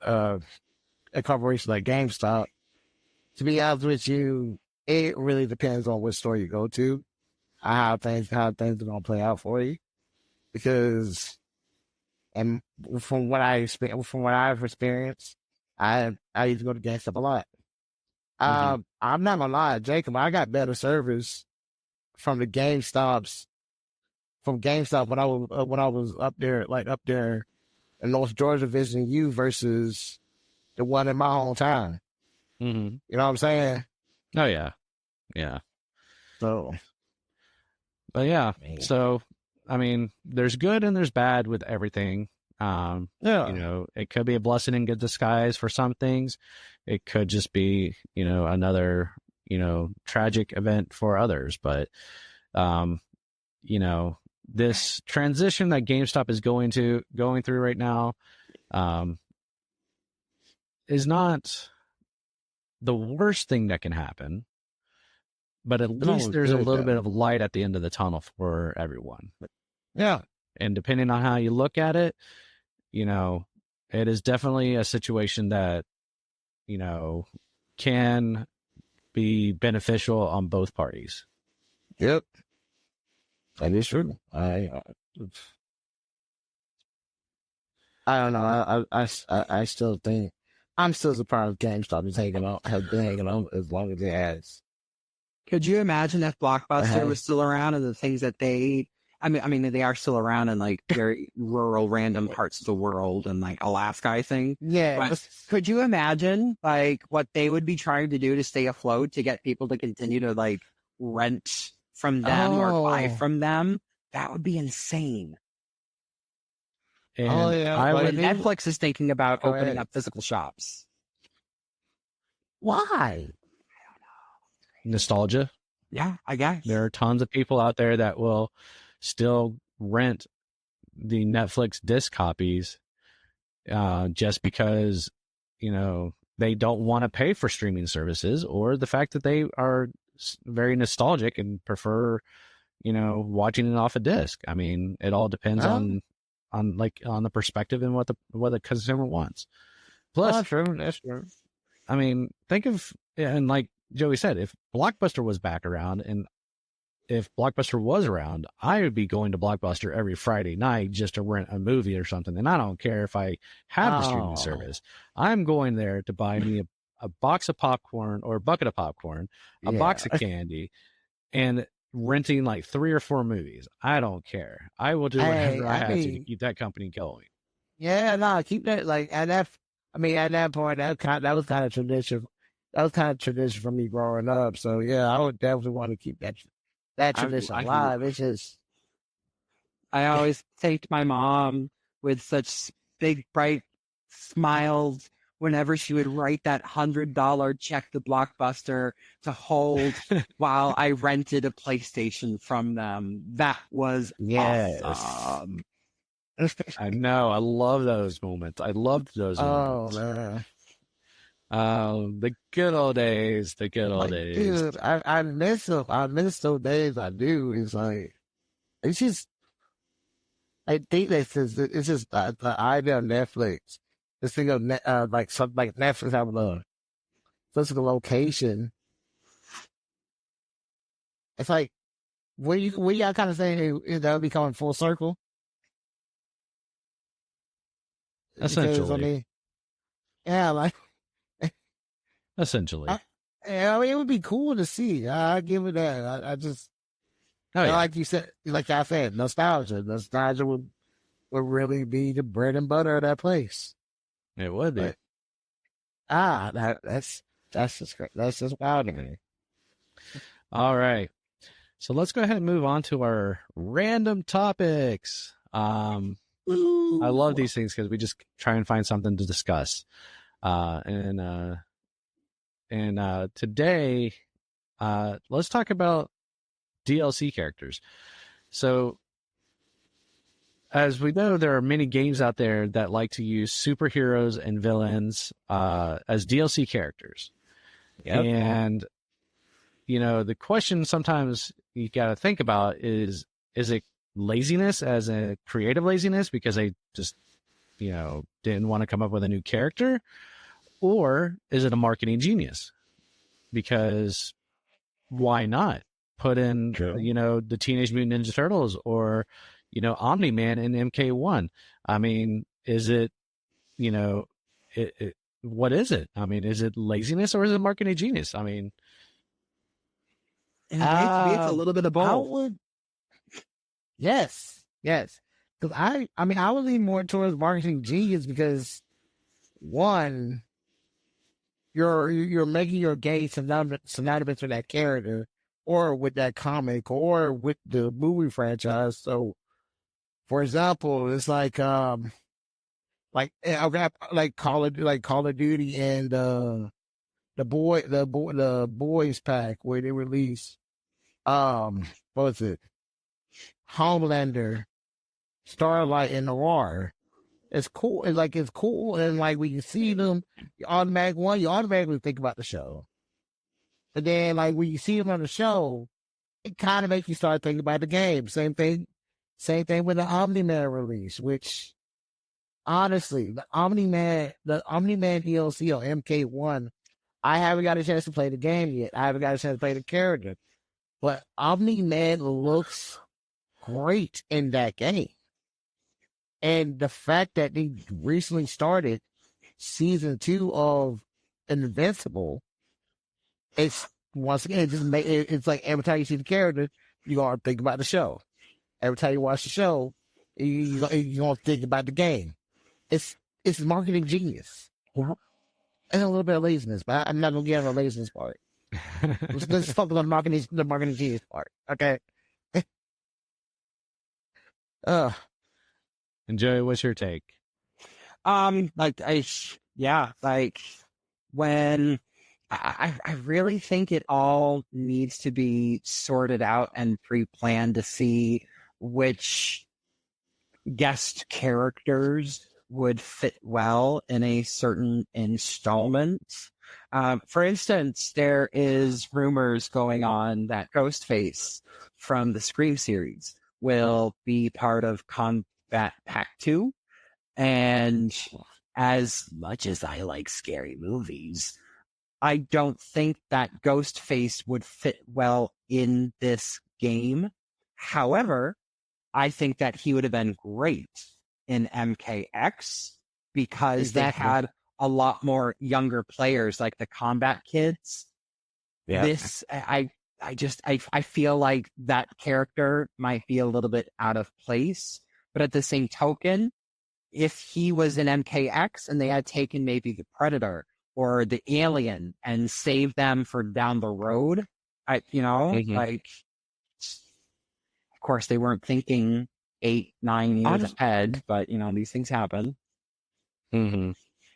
a corporation like GameStop. To be honest with you, it really depends on what store you go to, how things are gonna play out for you. Because, and from what I've experienced, I used to go to GameStop a lot. I'm not gonna lie, Jacob, I got better service from GameStop when I was up there in North Georgia visiting you versus the one in my hometown. Mm-hmm. You know what I'm saying? Oh yeah, yeah. So, but yeah, man. so I mean, there's good and there's bad with everything. It could be a blessing in good disguise for some things. It could just be, another, tragic event for others. But, this transition that GameStop is going through right now, is not the worst thing that can happen. But at least there's a little bit of light at the end of the tunnel for everyone. Yeah. And depending on how you look at it, it is definitely a situation that, can be beneficial on both parties. Yep. That is true. I don't know. I still think I'm still surprised GameStop has been hanging on as long as it has. Could you imagine if Blockbuster was still around and the things that they they are still around in like very rural, random parts of the world and like Alaska, I think. Yeah. But could you imagine like what they would be trying to do to stay afloat to get people to continue to like rent from them or buy from them? That would be insane. And Netflix is thinking about opening up physical shops. Why? Nostalgia. Yeah, I guess. There are tons of people out there that will still rent the Netflix disc copies just because, they don't want to pay for streaming services, or the fact that they are very nostalgic and prefer, watching it off a disc. I mean, it all depends on the perspective and what the consumer wants. Plus, that's true. I mean, think of, and like Joey said, if Blockbuster was back around and if Blockbuster was around, I would be going to Blockbuster every Friday night just to rent a movie or something. And I don't care if I have the streaming service. I'm going there to buy me a box of popcorn or a bucket of popcorn, a box of candy, and renting like 3 or 4 movies. I don't care. I will do whatever I have to keep that company going. Yeah, no, keep that like at that. I mean, at that point, that was kind of tradition. That was kind of tradition for me growing up. So yeah, I would definitely want to keep that tradition alive. It's just I always thanked my mom with such big bright smiles whenever she would write that $100 check to Blockbuster to hold while I rented a PlayStation from them. That was awesome. I know. I love those moments. I loved those moments. Man. The good old days. The good old days. Dude, I miss them. I miss those days. I do. It's like, it's just, I think it's just the idea of Netflix. This thing of like something like Netflix having a physical location. It's like, when y'all kind of saying that'll be coming full circle? Essentially. Because, I mean, yeah, like, essentially. I mean, it would be cool to see. I give it that. I just, like you said, like I said, nostalgia. Nostalgia would really be the bread and butter of that place. It would be. But, that's just great. That's just wild to me. All right. So let's go ahead and move on to our random topics. I love these things because we just try and find something to discuss. And today, let's talk about DLC characters. So, as we know, there are many games out there that like to use superheroes and villains as DLC characters. Yep. And, the question sometimes you got to think about is it laziness as a creative laziness because they just, didn't want to come up with a new character? Or is it a marketing genius? Because why not put in, the Teenage Mutant Ninja Turtles or, Omni-Man in MK1? I mean, is it, what is it? I mean, is it laziness or is it marketing genius? I mean, it's a little bit of both. Yes. Because I would lean more towards marketing genius because one, you're making your game synonymous with that character or with that comic or with the movie franchise. So, for example, it's like Call of Duty and the boys pack where they release what was it? Homelander, Starlight, and Noir. It's cool. It's cool, and like when you see them, you automatically think about the show. And then like when you see them on the show, it kind of makes you start thinking about the game. Same thing with the Omni-Man release, which honestly, the Omni-Man DLC on MK1, I haven't got a chance to play the game yet. I haven't got a chance to play the character. But Omni-Man looks great in that game. And the fact that they recently started season 2 of Invincible, it's once again it's like every time you see the character, you're gonna think about the show. Every time you watch the show, you're gonna think about the game. It's marketing genius. And a little bit of laziness, but I'm not gonna get on the laziness part. Let's focus on the marketing genius part. Okay. And Joey, what's your take? When I really think it all needs to be sorted out and pre-planned to see which guest characters would fit well in a certain installment. For instance, there is rumors going on that Ghostface from the Scream series will be part of Combat Pack 2. And as much as I like scary movies, I don't think that Ghostface would fit well in this game. However, I think that he would have been great in MKX because they had a lot more younger players, like the combat kids. Yeah. I feel like that character might be a little bit out of place, but at the same token, if he was in MKX and they had taken maybe the Predator or the Alien and saved them for down the road, like, of course they weren't thinking 8-9 years ahead, but these things happen. Mm-hmm.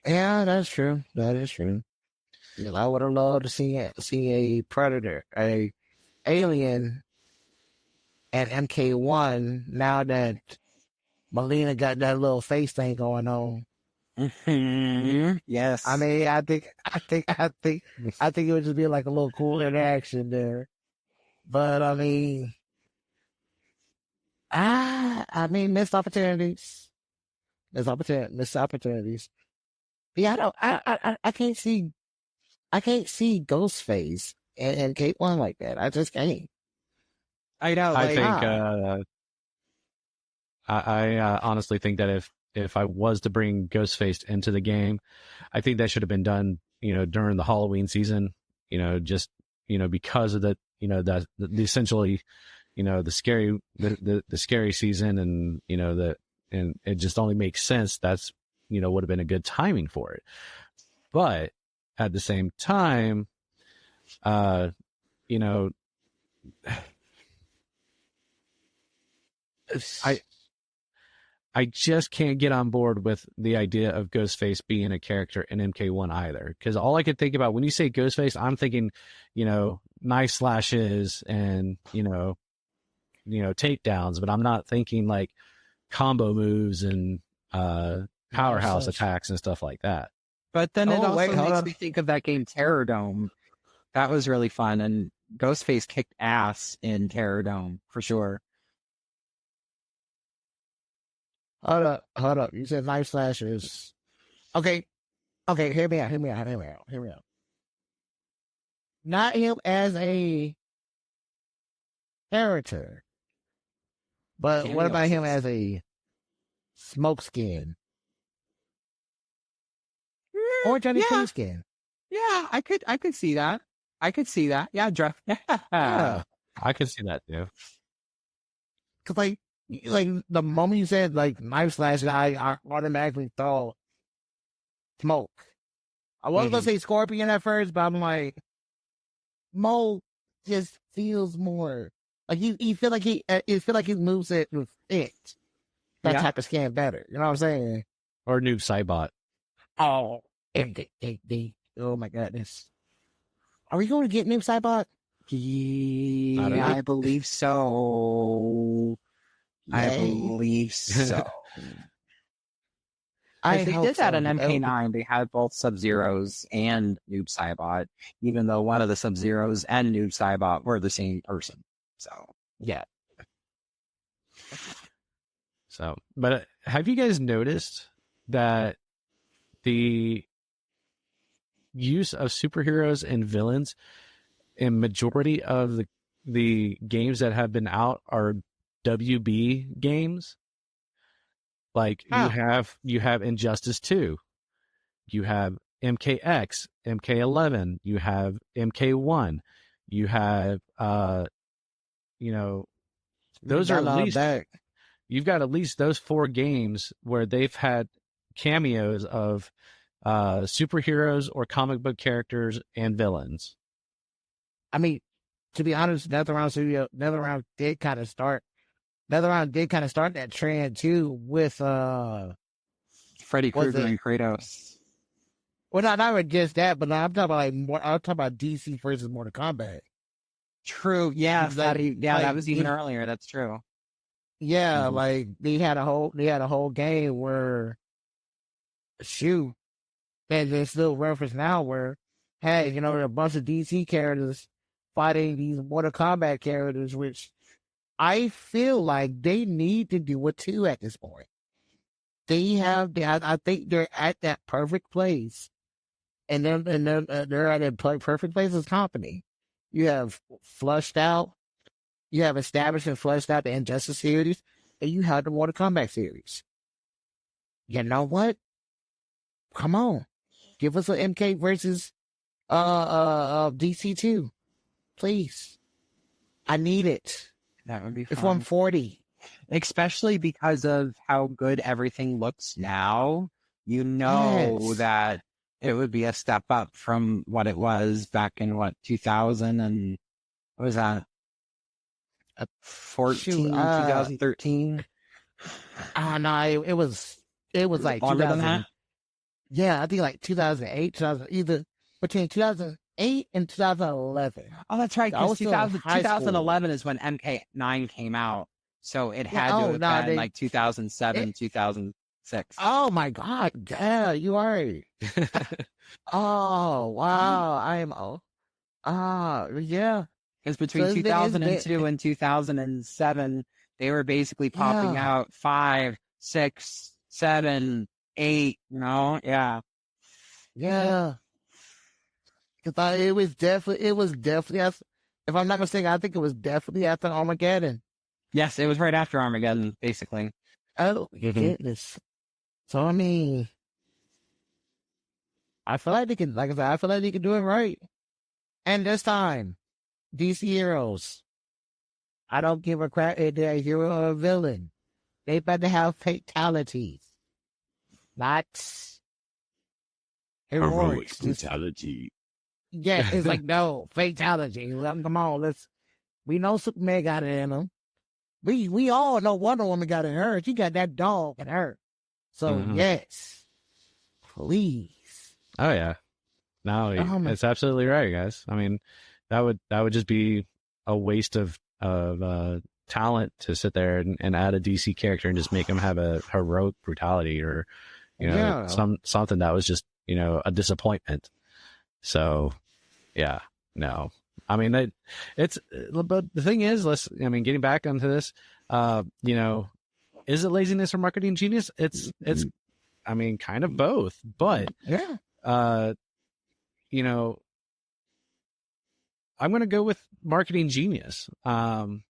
Yeah, that's true. That is true. I would have loved to see a Predator, a Alien, and MK1. Now that Melina got that little face thing going on. Mm-hmm. Yes. I mean, I think it would just be like a little cool interaction there. But I mean, missed opportunities. Missed opportunities. But yeah, I can't see Ghostface and K1 like that. I just can't. I know. I think I honestly think that if I was to bring Ghostface into the game, I think that should have been done, during the Halloween season, just, because of the essentially, the scary season, and, and it just only makes sense. That's, would have been a good timing for it. But at the same time, I just can't get on board with the idea of Ghostface being a character in MK1 either. Because all I could think about when you say Ghostface, I'm thinking, knife slashes and, takedowns, but I'm not thinking like combo moves and powerhouse attacks and stuff like that. But then it also makes me think of that game Terror Dome. That was really fun, and Ghostface kicked ass in Terror Dome for sure. Hold up. You said knife slashers. Okay, hear me out. Not him as a character, but what about him as a smokeskin? Or Johnny Skin? Yeah, I could see that. Yeah, Jeff. Yeah, I could see that too. Cause like the moment you said like knife slash, I automatically thought Smoke. I was gonna say Scorpion at first, but I'm like, Mo just feels more like you feel like he moves it with it. That type of skin better. You know what I'm saying? Or Noob Saibot. Oh, oh my goodness. Are we going to get Noob Saibot? Yeah, I believe so. I believe so. If they did that in MK9, they had both Sub-Zeros and Noob Saibot, even though one of the Sub-Zeros and Noob Saibot were the same person. So, yeah. So, but have you guys noticed that the use of superheroes and villains in majority of the games that have been out are WB games? Like you have Injustice 2, you have MKX, MK11, you have MK1, you have those are at least you've got at least those 4 games where they've had cameos of superheroes or comic book characters and villains. I mean, to be honest, NetherRealm did kind of start that trend too with Freddy Krueger and Kratos. Well, not even just that, but I'm talking about DC versus Mortal Kombat. True. Yeah. That was even earlier. That's true. Yeah, like they had a whole game where that they still reference now where, hey, there are a bunch of DC characters fighting these Mortal Kombat characters, which I feel like they need to do it too at this point. I think they're at that perfect place, and then they're at a perfect place as company. You have flushed out You have established and fleshed out the Injustice series, and you have the Mortal Kombat series. You know what? Come on, give us an MK versus DC2, please. I need it. That would be fun. Before I'm 40. Especially because of how good everything looks now. You know Yes. that it would be a step up from what it was back in 2000 and what was that? 2013? Oh no, it was like Longer than 2000. that? Yeah, I think like 2008, 2000, either between 2008 and 2011. Oh, that's right. I was Because still in high school. 2011 is when MK9 came out. So it had Yeah, to oh, have no, been like 2007, 2006. Oh my God, yeah, you are. Oh wow, I am. Oh, yeah. Because between So 2002 and 2007, they were basically popping Yeah. out 5, 6, 7, 8. No, yeah. Yeah. Because it was definitely, if I'm not mistaken, I think it was definitely after Armageddon. Yes, it was right after Armageddon, basically. Oh, Mhm. goodness. So, I mean, I feel like they can, like I said, I feel like they can do it right. And this time, DC heroes, I don't give a crap if they're a hero or a villain. They better have fatalities, not heroics. Just- brutality. yeah, it's like, no, fatality. Come on, we know Superman got it in him. We all know Wonder Woman got it in her. She got that dog in her. So, Mhm. yes, please. Oh yeah, no, it's absolutely right, guys. I mean, that would just be a waste of talent to sit there and add a DC character and just make him have a heroic brutality or something that was just a disappointment. So yeah, no, I mean it's but the thing is, getting back onto this, is it laziness or marketing genius? It's I mean, kind of both, but yeah. I'm going to go with marketing genius. Like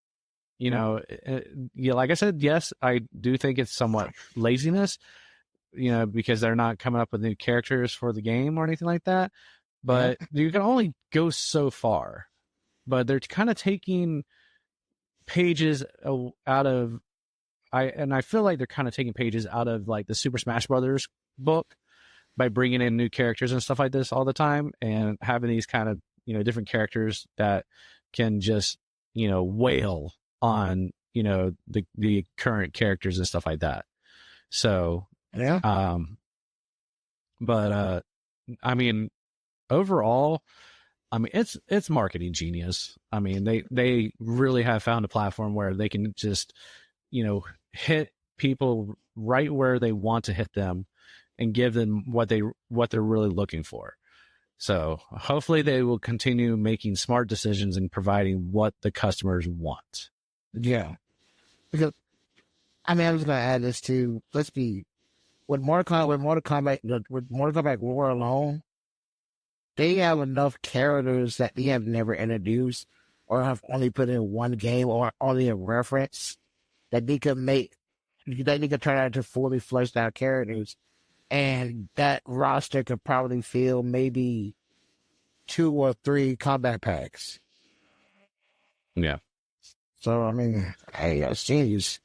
I said, yes, I do think it's somewhat laziness, because they're not coming up with new characters for the game or anything like that. But you can only go so far. But they're kind of taking pages out of, I feel like they're kind of taking pages out of like the Super Smash Brothers book by bringing in new characters and stuff like this all the time and having these kind of different characters that can just wail on the current characters and stuff like that. So but I mean, overall, I mean, it's marketing genius. I mean, they really have found a platform where they can just hit people right where they want to hit them and give them what they're really looking for. So hopefully they will continue making smart decisions and providing what the customers want. Yeah. Because, I mean, I'm just going to add this too. Let's be, with Mortal Kombat War alone, they have enough characters that they have never introduced or have only put in one game or only a reference that they could turn out into fully fleshed out characters. And that roster could probably fill maybe 2 or 3 combat packs. Yeah. So, I mean, hey, that's genius.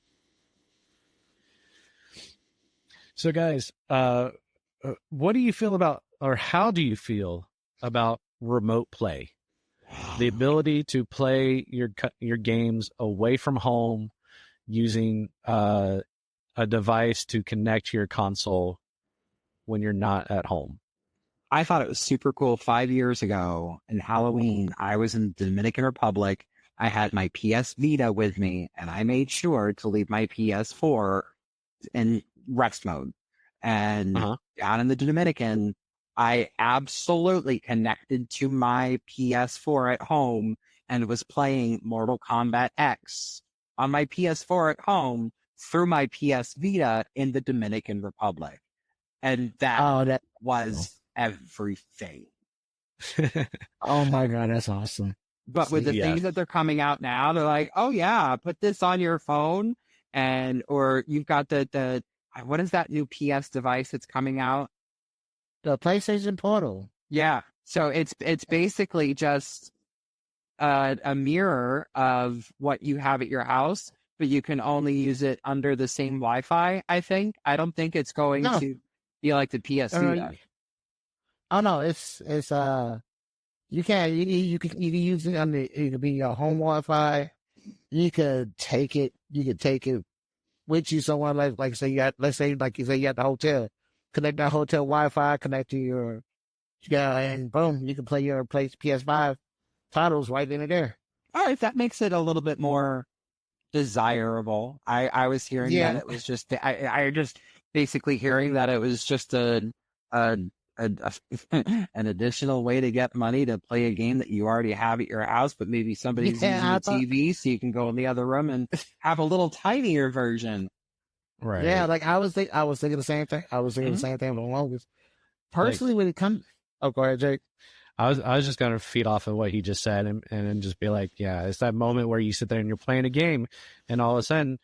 So, guys, what do you feel about, or how do you feel about remote play? The ability to play your games away from home using a device to connect to your console when you're not at home. I thought it was super cool. 5 years ago in Halloween, I was in the Dominican Republic. I had my PS Vita with me, and I made sure to leave my PS4 in rest mode. And down in the Dominican, I absolutely connected to my PS4 at home and was playing Mortal Kombat X on my PS4 at home through my PS Vita in the Dominican Republic. And that was everything. Oh my God, that's awesome. But with the Yeah. things that they're coming out now, they're like, oh yeah, put this on your phone, or you've got the what is that new PS device that's coming out? The PlayStation Portal. Yeah. So it's basically just a mirror of what you have at your house, but you can only use it under the same Wi-Fi. I think. I don't think it's going No. to be like the PS2. Then. Oh no, it's you can use it on it could be your home Wi-Fi. You could take it with you somewhere like say let's say like you say you at the hotel, connect that hotel Wi-Fi, connect to your and boom, you can play your PS5 titles right in there. All right, that makes it a little bit more desirable. I was hearing that it was just I just basically hearing that it was just a an additional way to get money to play a game that you already have at your house, but maybe somebody's using the TV, so you can go in the other room and have a little tinier version. Right. Yeah, like I was thinking the same thing. I was thinking the same thing for the longest. Personally, when it comes, oh, go ahead, Jake. I was just gonna feed off of what he just said and just be like, yeah, it's that moment where you sit there and you're playing a game, and all of a sudden,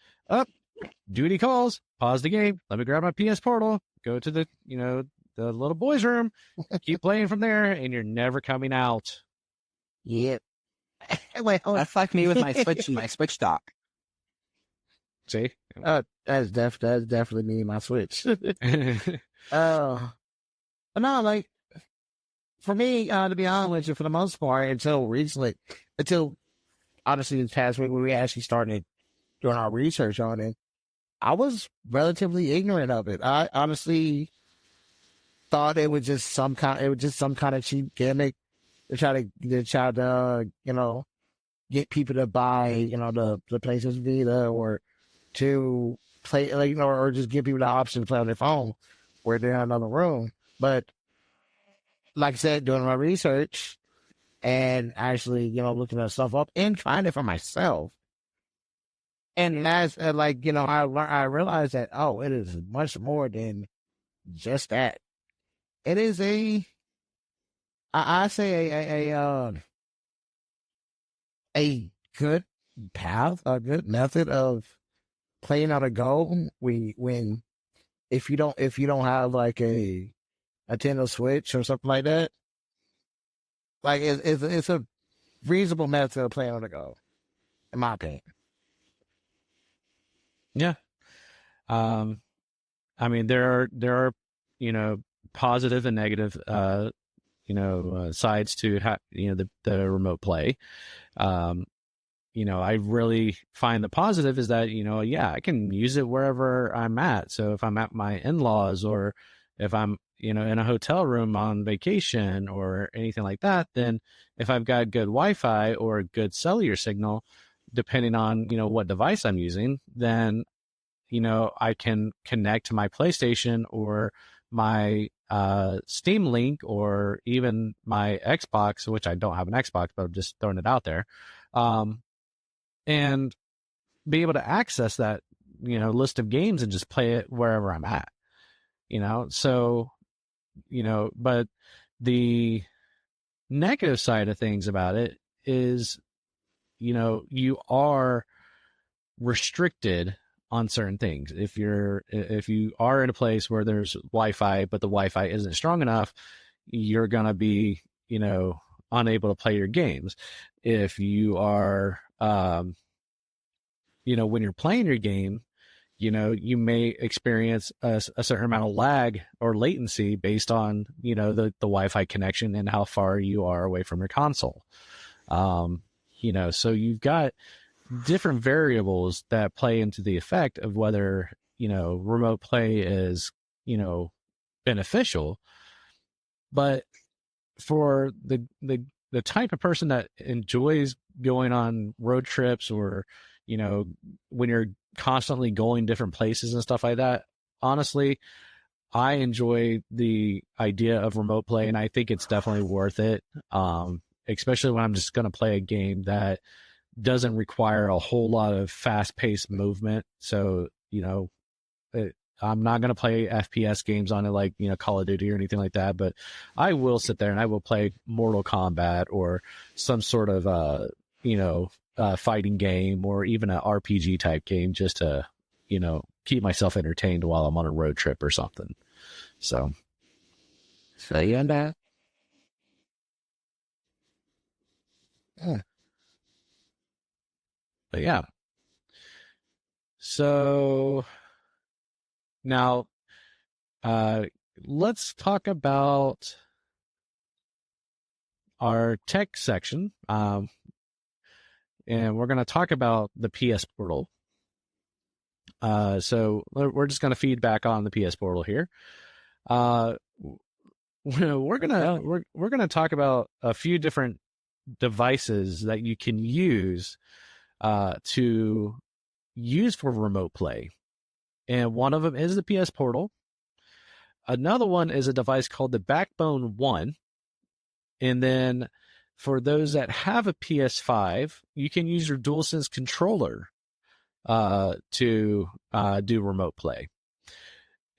duty calls, pause the game, let me grab my PS Portal, go to the the little boys' room, keep playing from there, and you're never coming out. Yep. Wait, hold on. That's like me with my Switch and my Switch dock. See? That's definitely me and my Switch. But no, like for me, to be honest with you, for the most part, until honestly this past week when we actually started doing our research on it, I was relatively ignorant of it. I honestly thought it was just some kind of cheap gimmick to try to get people to buy the PlayStation Vita or to play or just give people the option to play on their phone where they're in another room. But like I said, doing my research and actually looking that stuff up and trying it for myself, and as I realized that it is much more than just that. It is I say a good path, a good method of playing out a goal. If you don't have like a Nintendo Switch or something like that, like it's a reasonable method of playing on the go, in my opinion. Yeah. I mean, there are positive and negative sides to the remote play. I really find the positive is that I can use it wherever I'm at. So if I'm at my in-laws or if I'm in a hotel room on vacation or anything like that, then if I've got good Wi-Fi or a good cellular signal, depending on what device I'm using, then I can connect to my PlayStation or my Steam Link or even my Xbox, which I don't have an Xbox, but I'm just throwing it out there, and be able to access that list of games and just play it wherever I'm at. So but the negative side of things about it is you are restricted on certain things. If you are in a place where there's Wi-Fi, but the Wi-Fi isn't strong enough, you're going to be, unable to play your games. If you are, when you're playing your game, you may experience a certain amount of lag or latency based on, the Wi-Fi connection and how far you are away from your console. So you've got different variables that play into the effect of whether remote play is beneficial. But for the type of person that enjoys going on road trips or when you're constantly going different places and stuff like that, honestly, I enjoy the idea of remote play, and I think it's definitely worth it, especially when I'm just going to play a game that doesn't require a whole lot of fast-paced movement. So I'm not going to play FPS games on it like, Call of Duty or anything like that, but I will sit there and I will play Mortal Kombat or some sort of, fighting game or even an RPG type game just to, keep myself entertained while I'm on a road trip or something. So you on that? but yeah. So now, let's talk about our tech section. And we're going to talk about the PS Portal. So we're just going to feed back on the PS Portal here. We're gonna talk about a few different devices that you can use to use for remote play, and one of them is the PS Portal. Another one is a device called the Backbone One, and then for those that have a PS5, you can use your DualSense controller to do remote play,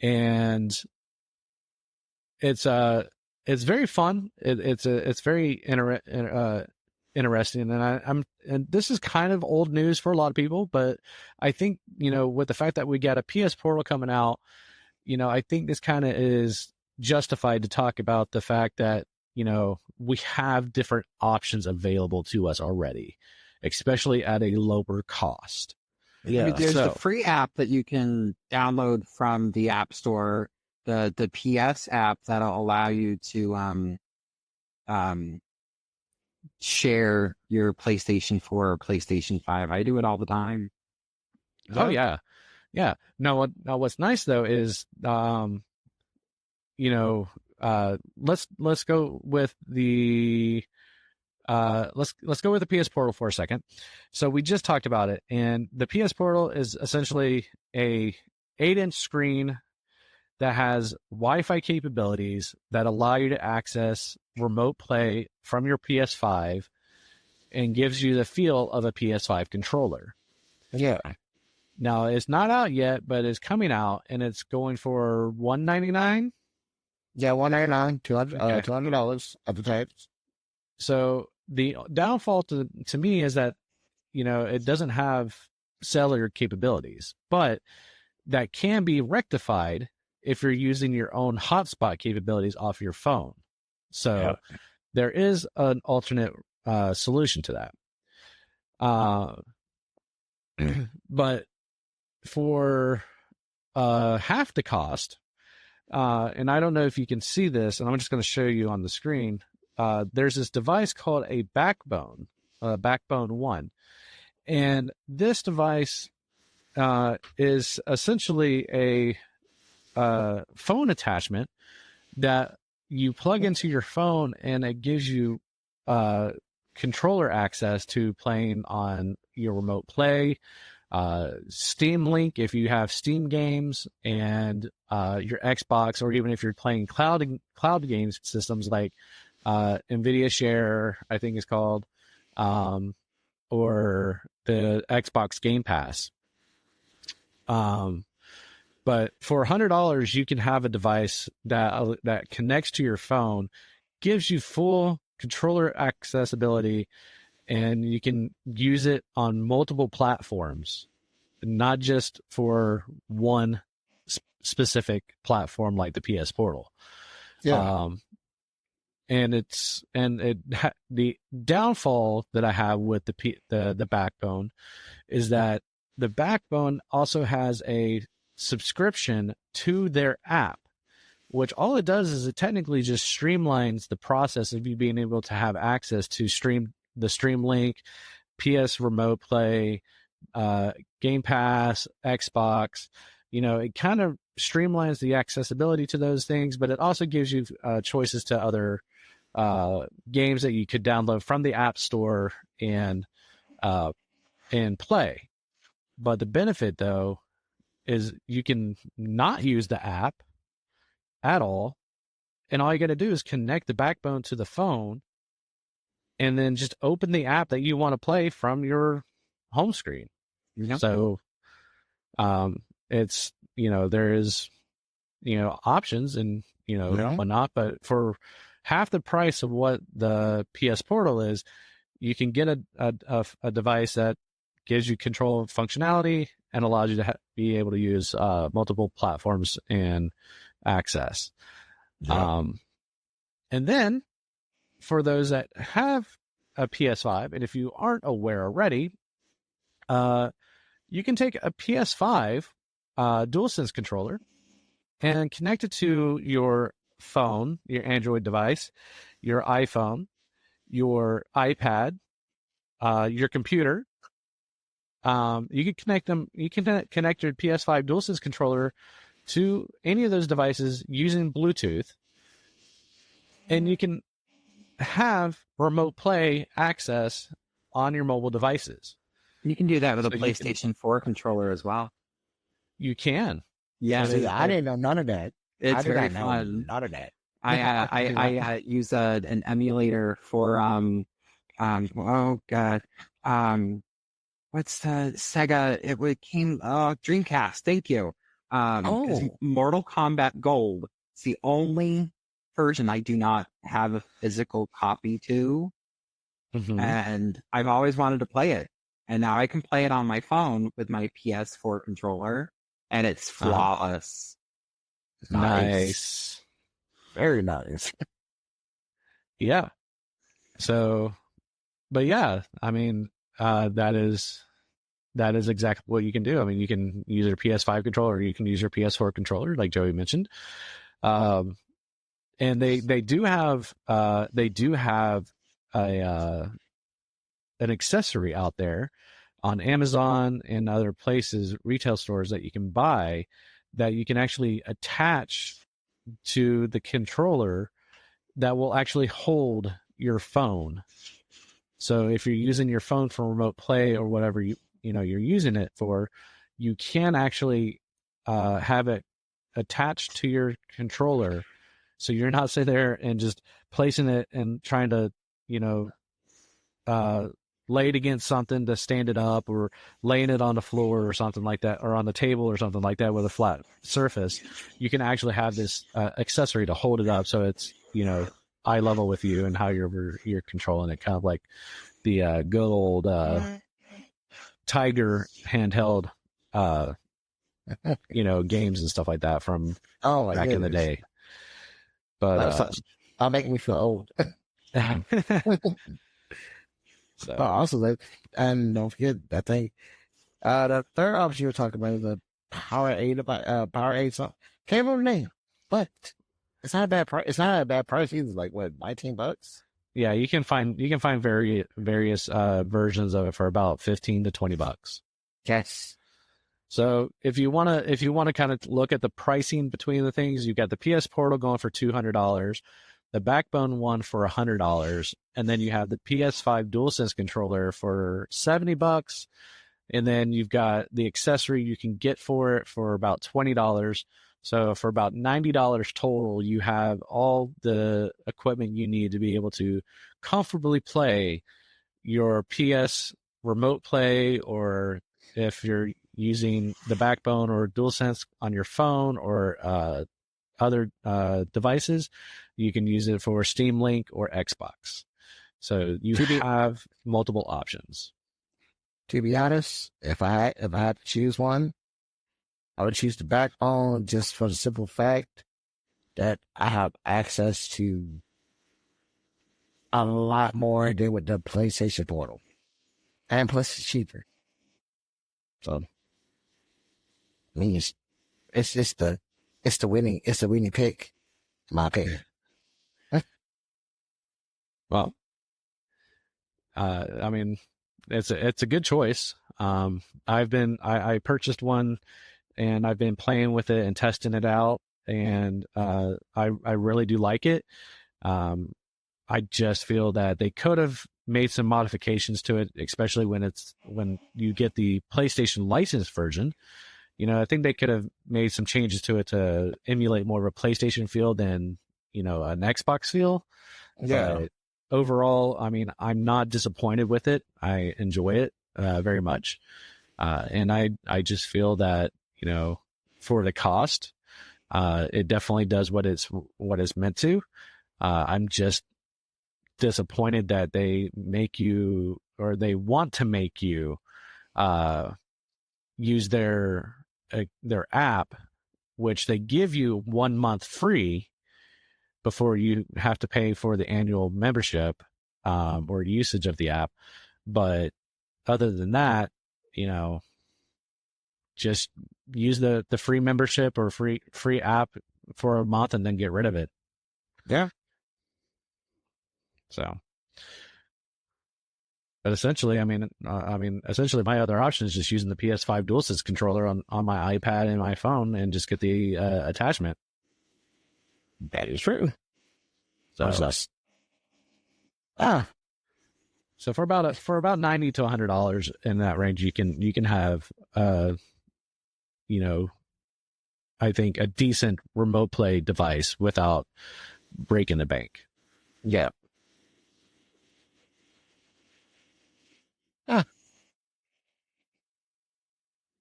and it's very fun. It's very interesting, and and this is kind of old news for a lot of people, but I think with the fact that we got a PS Portal coming out, I think this kind of is justified to talk about the fact that we have different options available to us already, especially at a lower cost. Yeah, I mean, there's the free app that you can download from the App Store. The PS app that'll allow you to share your PlayStation 4 or PlayStation 5. I do it all the time. Oh yeah. Now what's nice though is let's go with the let's go with the PS Portal for a second. So we just talked about it, and the PS Portal is essentially a 8-inch screen that has Wi-Fi capabilities that allow you to access remote play from your PS5 and gives you the feel of a PS5 controller. Yeah. Now, it's not out yet, but it's coming out, and it's going for $199. Yeah, $199, $200 at the time. So the downfall to me is that, it doesn't have cellular capabilities, but that can be rectified if you're using your own hotspot capabilities off your phone. So there is an alternate solution to that. But for half the cost, and I don't know if you can see this, and I'm just going to show you on the screen, there's this device called a Backbone One. And this device is essentially a phone attachment that you plug into your phone, and it gives you controller access to playing on your remote play, Steam Link if you have Steam games, and your Xbox, or even if you're playing cloud games systems like NVIDIA Share, I think it's called, or the Xbox Game Pass. But for $100, you can have a device that connects to your phone, gives you full controller accessibility, and you can use it on multiple platforms, not just for one specific platform like the PS Portal. Yeah. The downfall that I have with the Backbone is that the Backbone also has a subscription to their app, which all it does is it technically just streamlines the process of you being able to have access to the Stream Link, PS Remote Play, Game Pass, Xbox. It kind of streamlines the accessibility to those things, but it also gives you choices to other games that you could download from the App Store and play. But the benefit, though, is you can not use the app at all, and all you got to do is connect the Backbone to the phone, and then just open the app that you want to play from your home screen. So, it's there is, options and, whatnot, but for half the price of what the PS Portal is, you can get a device that gives you control of functionality and allows you to be able to use multiple platforms and access. Yeah. And then for those that have a PS5, and if you aren't aware already, you can take a PS5 DualSense controller and connect it to your phone, your Android device, your iPhone, your iPad, your computer. You can connect them. You can connect your PS5 DualSense controller to any of those devices using Bluetooth, and you can have remote play access on your mobile devices. You can do that with a So PlayStation 4 controller as well. You can. Yeah, See, I didn't know none of that. it's I did very not know fun. none of that. I use an emulator for oh god, what's the Sega? It came Dreamcast. Thank you. 'Cause Oh. Mortal Kombat Gold. It's the only version I do not have a physical copy to, Mhm. and I've always wanted to play it. And now I can play it on my phone with my PS4 controller, and it's flawless. Nice. Very nice. Yeah. So, but yeah, I mean, that is exactly what you can do. I mean, you can use your PS5 controller, or you can use your PS4 controller, like Joey mentioned. And they do have a an accessory out there on Amazon and other places, retail stores, that you can buy, that you can actually attach to the controller that will actually hold your phone. So if you're using your phone for remote play or whatever you're using it for, you can actually have it attached to your controller, so you're not sitting there and just placing it and trying to lay it against something to stand it up, or laying it on the floor or something like that, or on the table or something like that with a flat surface. You can actually have this accessory to hold it up, so it's eye level with you and how you're controlling it, kind of like the good old Tiger handheld games and stuff like that from Oh my back in the goodness. day. But That'll make me feel old. so Oh, also, and don't forget that thing. The third option you were talking about is the Power 8 something. Can't remember the name, but it's not a bad price. It's not a bad price either. Like what, $19? yeah, you can find various versions of it for about $15 to $20. Yes. So if you want to kind of look at the pricing between the things, you've got the PS Portal going for $200, the Backbone one for $100, and then you have the PS5 DualSense controller for $70, and then you've got the accessory you can get for it for about $20. So for about $90 total, you have all the equipment you need to be able to comfortably play your PS remote play, or if you're using the Backbone or DualSense on your phone or other devices, you can use it for Steam Link or Xbox. So you have multiple options. To be honest, if I had to choose one, I would choose the Backbone, just for the simple fact that I have access to a lot more than with the PlayStation Portal, and plus it's cheaper. So, I mean, it's just the winning pick, in my opinion. Well, I mean, it's a good choice. I purchased one, and I've been playing with it and testing it out, and I really do like it. I just feel that they could have made some modifications to it, especially when you get the PlayStation licensed version. I think they could have made some changes to it to emulate more of a PlayStation feel than an Xbox feel. Yeah. But overall, I mean, I'm not disappointed with it. I enjoy it very much, and I just feel that for the cost. It definitely does what it's meant to. I'm just disappointed that they make you, or they want to make you use their app, which they give you 1 month free before you have to pay for the annual membership or usage of the app. But other than that, just use the free membership or free app for a month and then get rid of it. Yeah. So, but essentially, essentially my other option is just using the PS5 DualSense controller on my iPad and my phone and just get the attachment. That is true. So, so for about $90 to $100 in that range, you can have I think a decent remote play device without breaking the bank. Yeah.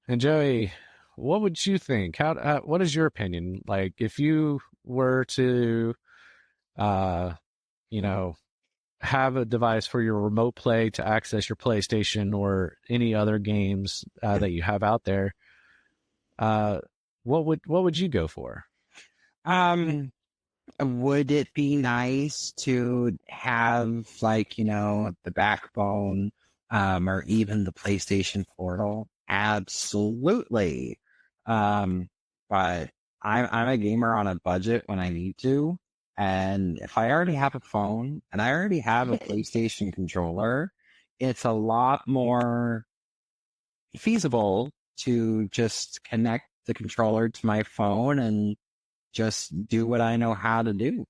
And Joey, what would you think? What is your opinion? Like, if you were to, have a device for your remote play to access your PlayStation or any other games that you have out there, what would you go for? Would it be nice to have the backbone, or even the PlayStation Portal? Absolutely. But I'm a gamer on a budget when I need to. And if I already have a phone and I already have a PlayStation controller, it's a lot more feasible to just connect the controller to my phone and just do what I know how to do.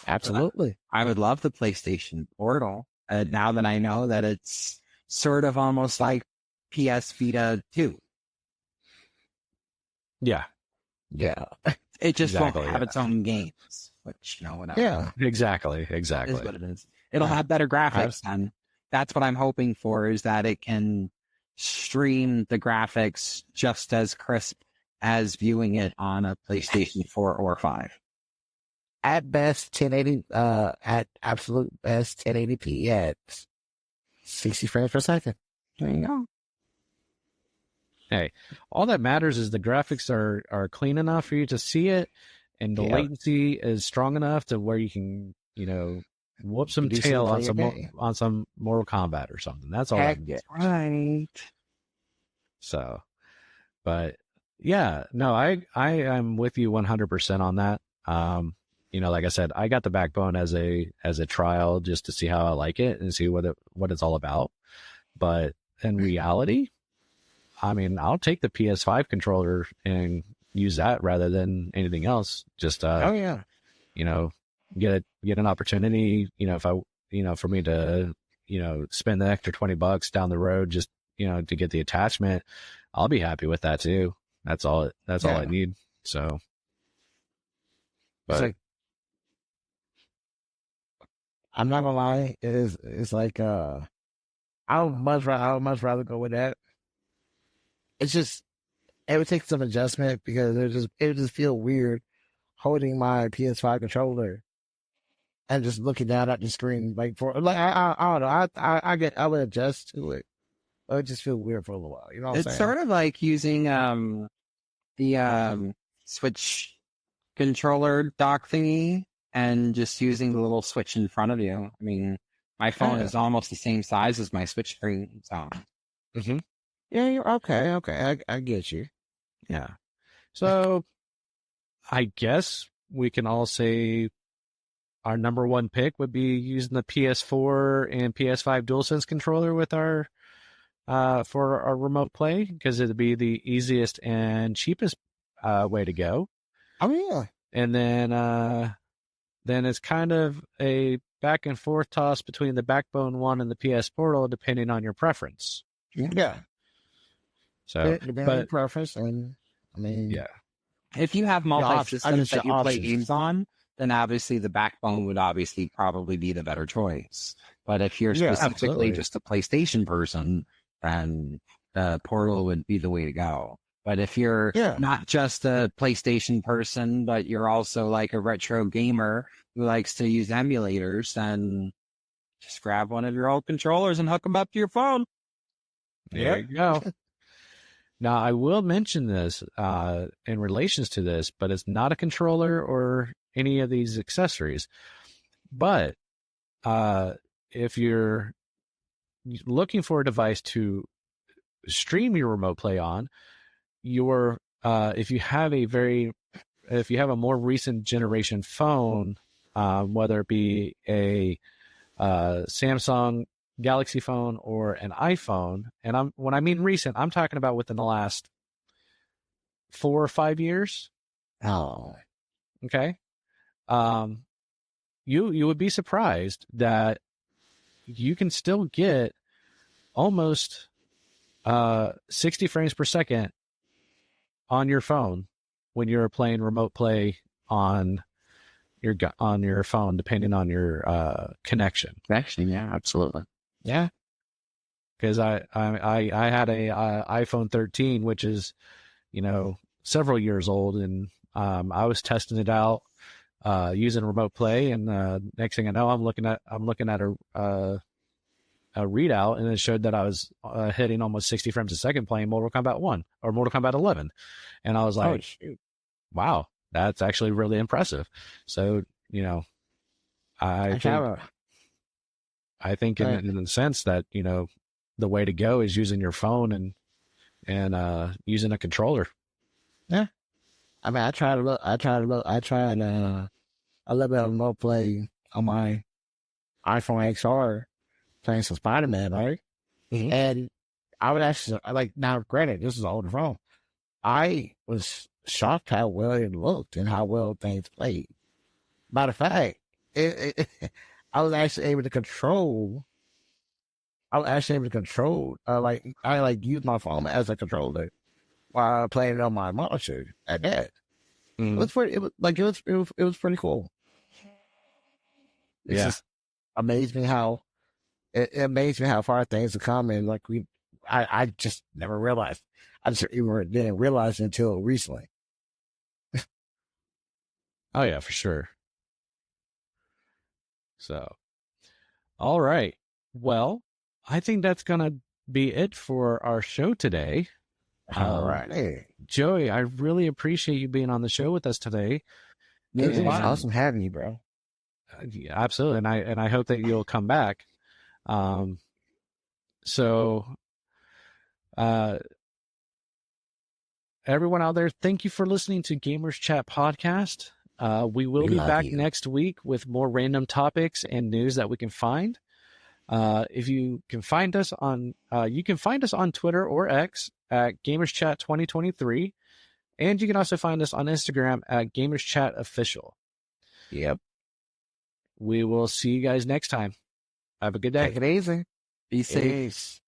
Absolutely. I would love the PlayStation Portal. Now that I know that it's sort of almost like PS Vita 2. Yeah. Yeah. It just won't have its own games, which, whatever. Yeah. Exactly. Is what it is. It'll have better graphics, and that's what I'm hoping for, is that it can stream the graphics just as crisp as viewing it on a PlayStation 4 or 5. At best, 1080, at absolute best, 1080p at 60 frames per second. There you go. Hey, all that matters is the graphics are clean enough for you to see it, and the latency is strong enough to where you can, whoop some tail on some Mortal Kombat or something. That's all. Right. So, but yeah, no, I am with you 100% on that. Like I said, I got the backbone as a trial just to see how I like it and see what it's all about. But in reality, I'll take the PS5 controller and use that rather than anything else. Just get an opportunity. If I for me to spend the extra $20 down the road just to get the attachment, I'll be happy with that too. That's all I need. So, but I'm not gonna lie, it's like I would much rather go with that. It's just it would take some adjustment because it would just feel weird holding my PS5 controller and just looking down at the screen I don't know. I would adjust to it. It would just feel weird for a little while. You know what I'm saying? It's sort of like using the Switch controller dock thingy and just using the little switch in front of you. My phone is almost the same size as my Switch screen. So. Mm-hmm. Yeah, you're okay. I get you. Yeah. So I guess we can all say our number one pick would be using the PS4 and PS5 DualSense controller with our for our remote play, because it'd be the easiest and cheapest way to go. Oh yeah. And then it's kind of a back and forth toss between the Backbone one and the PS Portal, depending on your preference. Yeah. So, depending on your preference, and yeah. If you have multi-systems that you play games on, then obviously the Backbone would obviously probably be the better choice. But if you're specifically just a PlayStation person, then the Portal would be the way to go. But if you're Yeah. not just a PlayStation person, but you're also like a retro gamer who likes to use emulators, then just grab one of your old controllers and hook them up to your phone. There you go. Now, I will mention this in relations to this, but it's not a controller or any of these accessories. But if you're looking for a device to stream your remote play on, if you have a more recent generation phone, whether it be a Samsung Galaxy phone or an iPhone, and when I mean recent, I'm talking about within the last 4 or 5 years. Oh, Okay. You would be surprised that you can still get almost 60 frames per second on your phone when you're playing remote play on your phone, depending on your connection. Actually, yeah, absolutely. yeah. Because I had a iPhone 13, which is, several years old, and I was testing it out using remote play, and next thing I know, I'm looking at a readout, and it showed that I was hitting almost 60 frames a second playing Mortal Kombat 1 or Mortal Kombat 11, and I was like, wow, that's actually really impressive. So I think in the sense that the way to go is using your phone and using a controller. Yeah. I mean, I tried a little bit of remote play on my iPhone XR playing some Spider-Man, right? Mhm. And I would actually, now granted, this is an older phone. I was shocked how well it looked and how well things played. Matter of fact, I was actually able to control. I use my phone as a controller while playing it on my monitor at that. Mhm. It was pretty. It was pretty cool. It just amazed me how it amazed me how far things have come, and I just never realized. I just even didn't realize it until recently. Oh yeah, for sure. So, all right. Well, I think that's gonna be it for our show today. All right, hey, Joey, I really appreciate you being on the show with us today. it was And- awesome having you, bro. Yeah, absolutely, and I hope that you'll come back. So, everyone out there, thank you for listening to Gamers Chat Podcast. We will be love back you. next week with more random topics and news that we can find. If you can find us on, you can find us on Twitter or X at GamersChat 2023, and you can also find us on Instagram at GamersChat Official. Yep. We will see you guys next time. Have a good day. Take it easy. Be safe. Peace.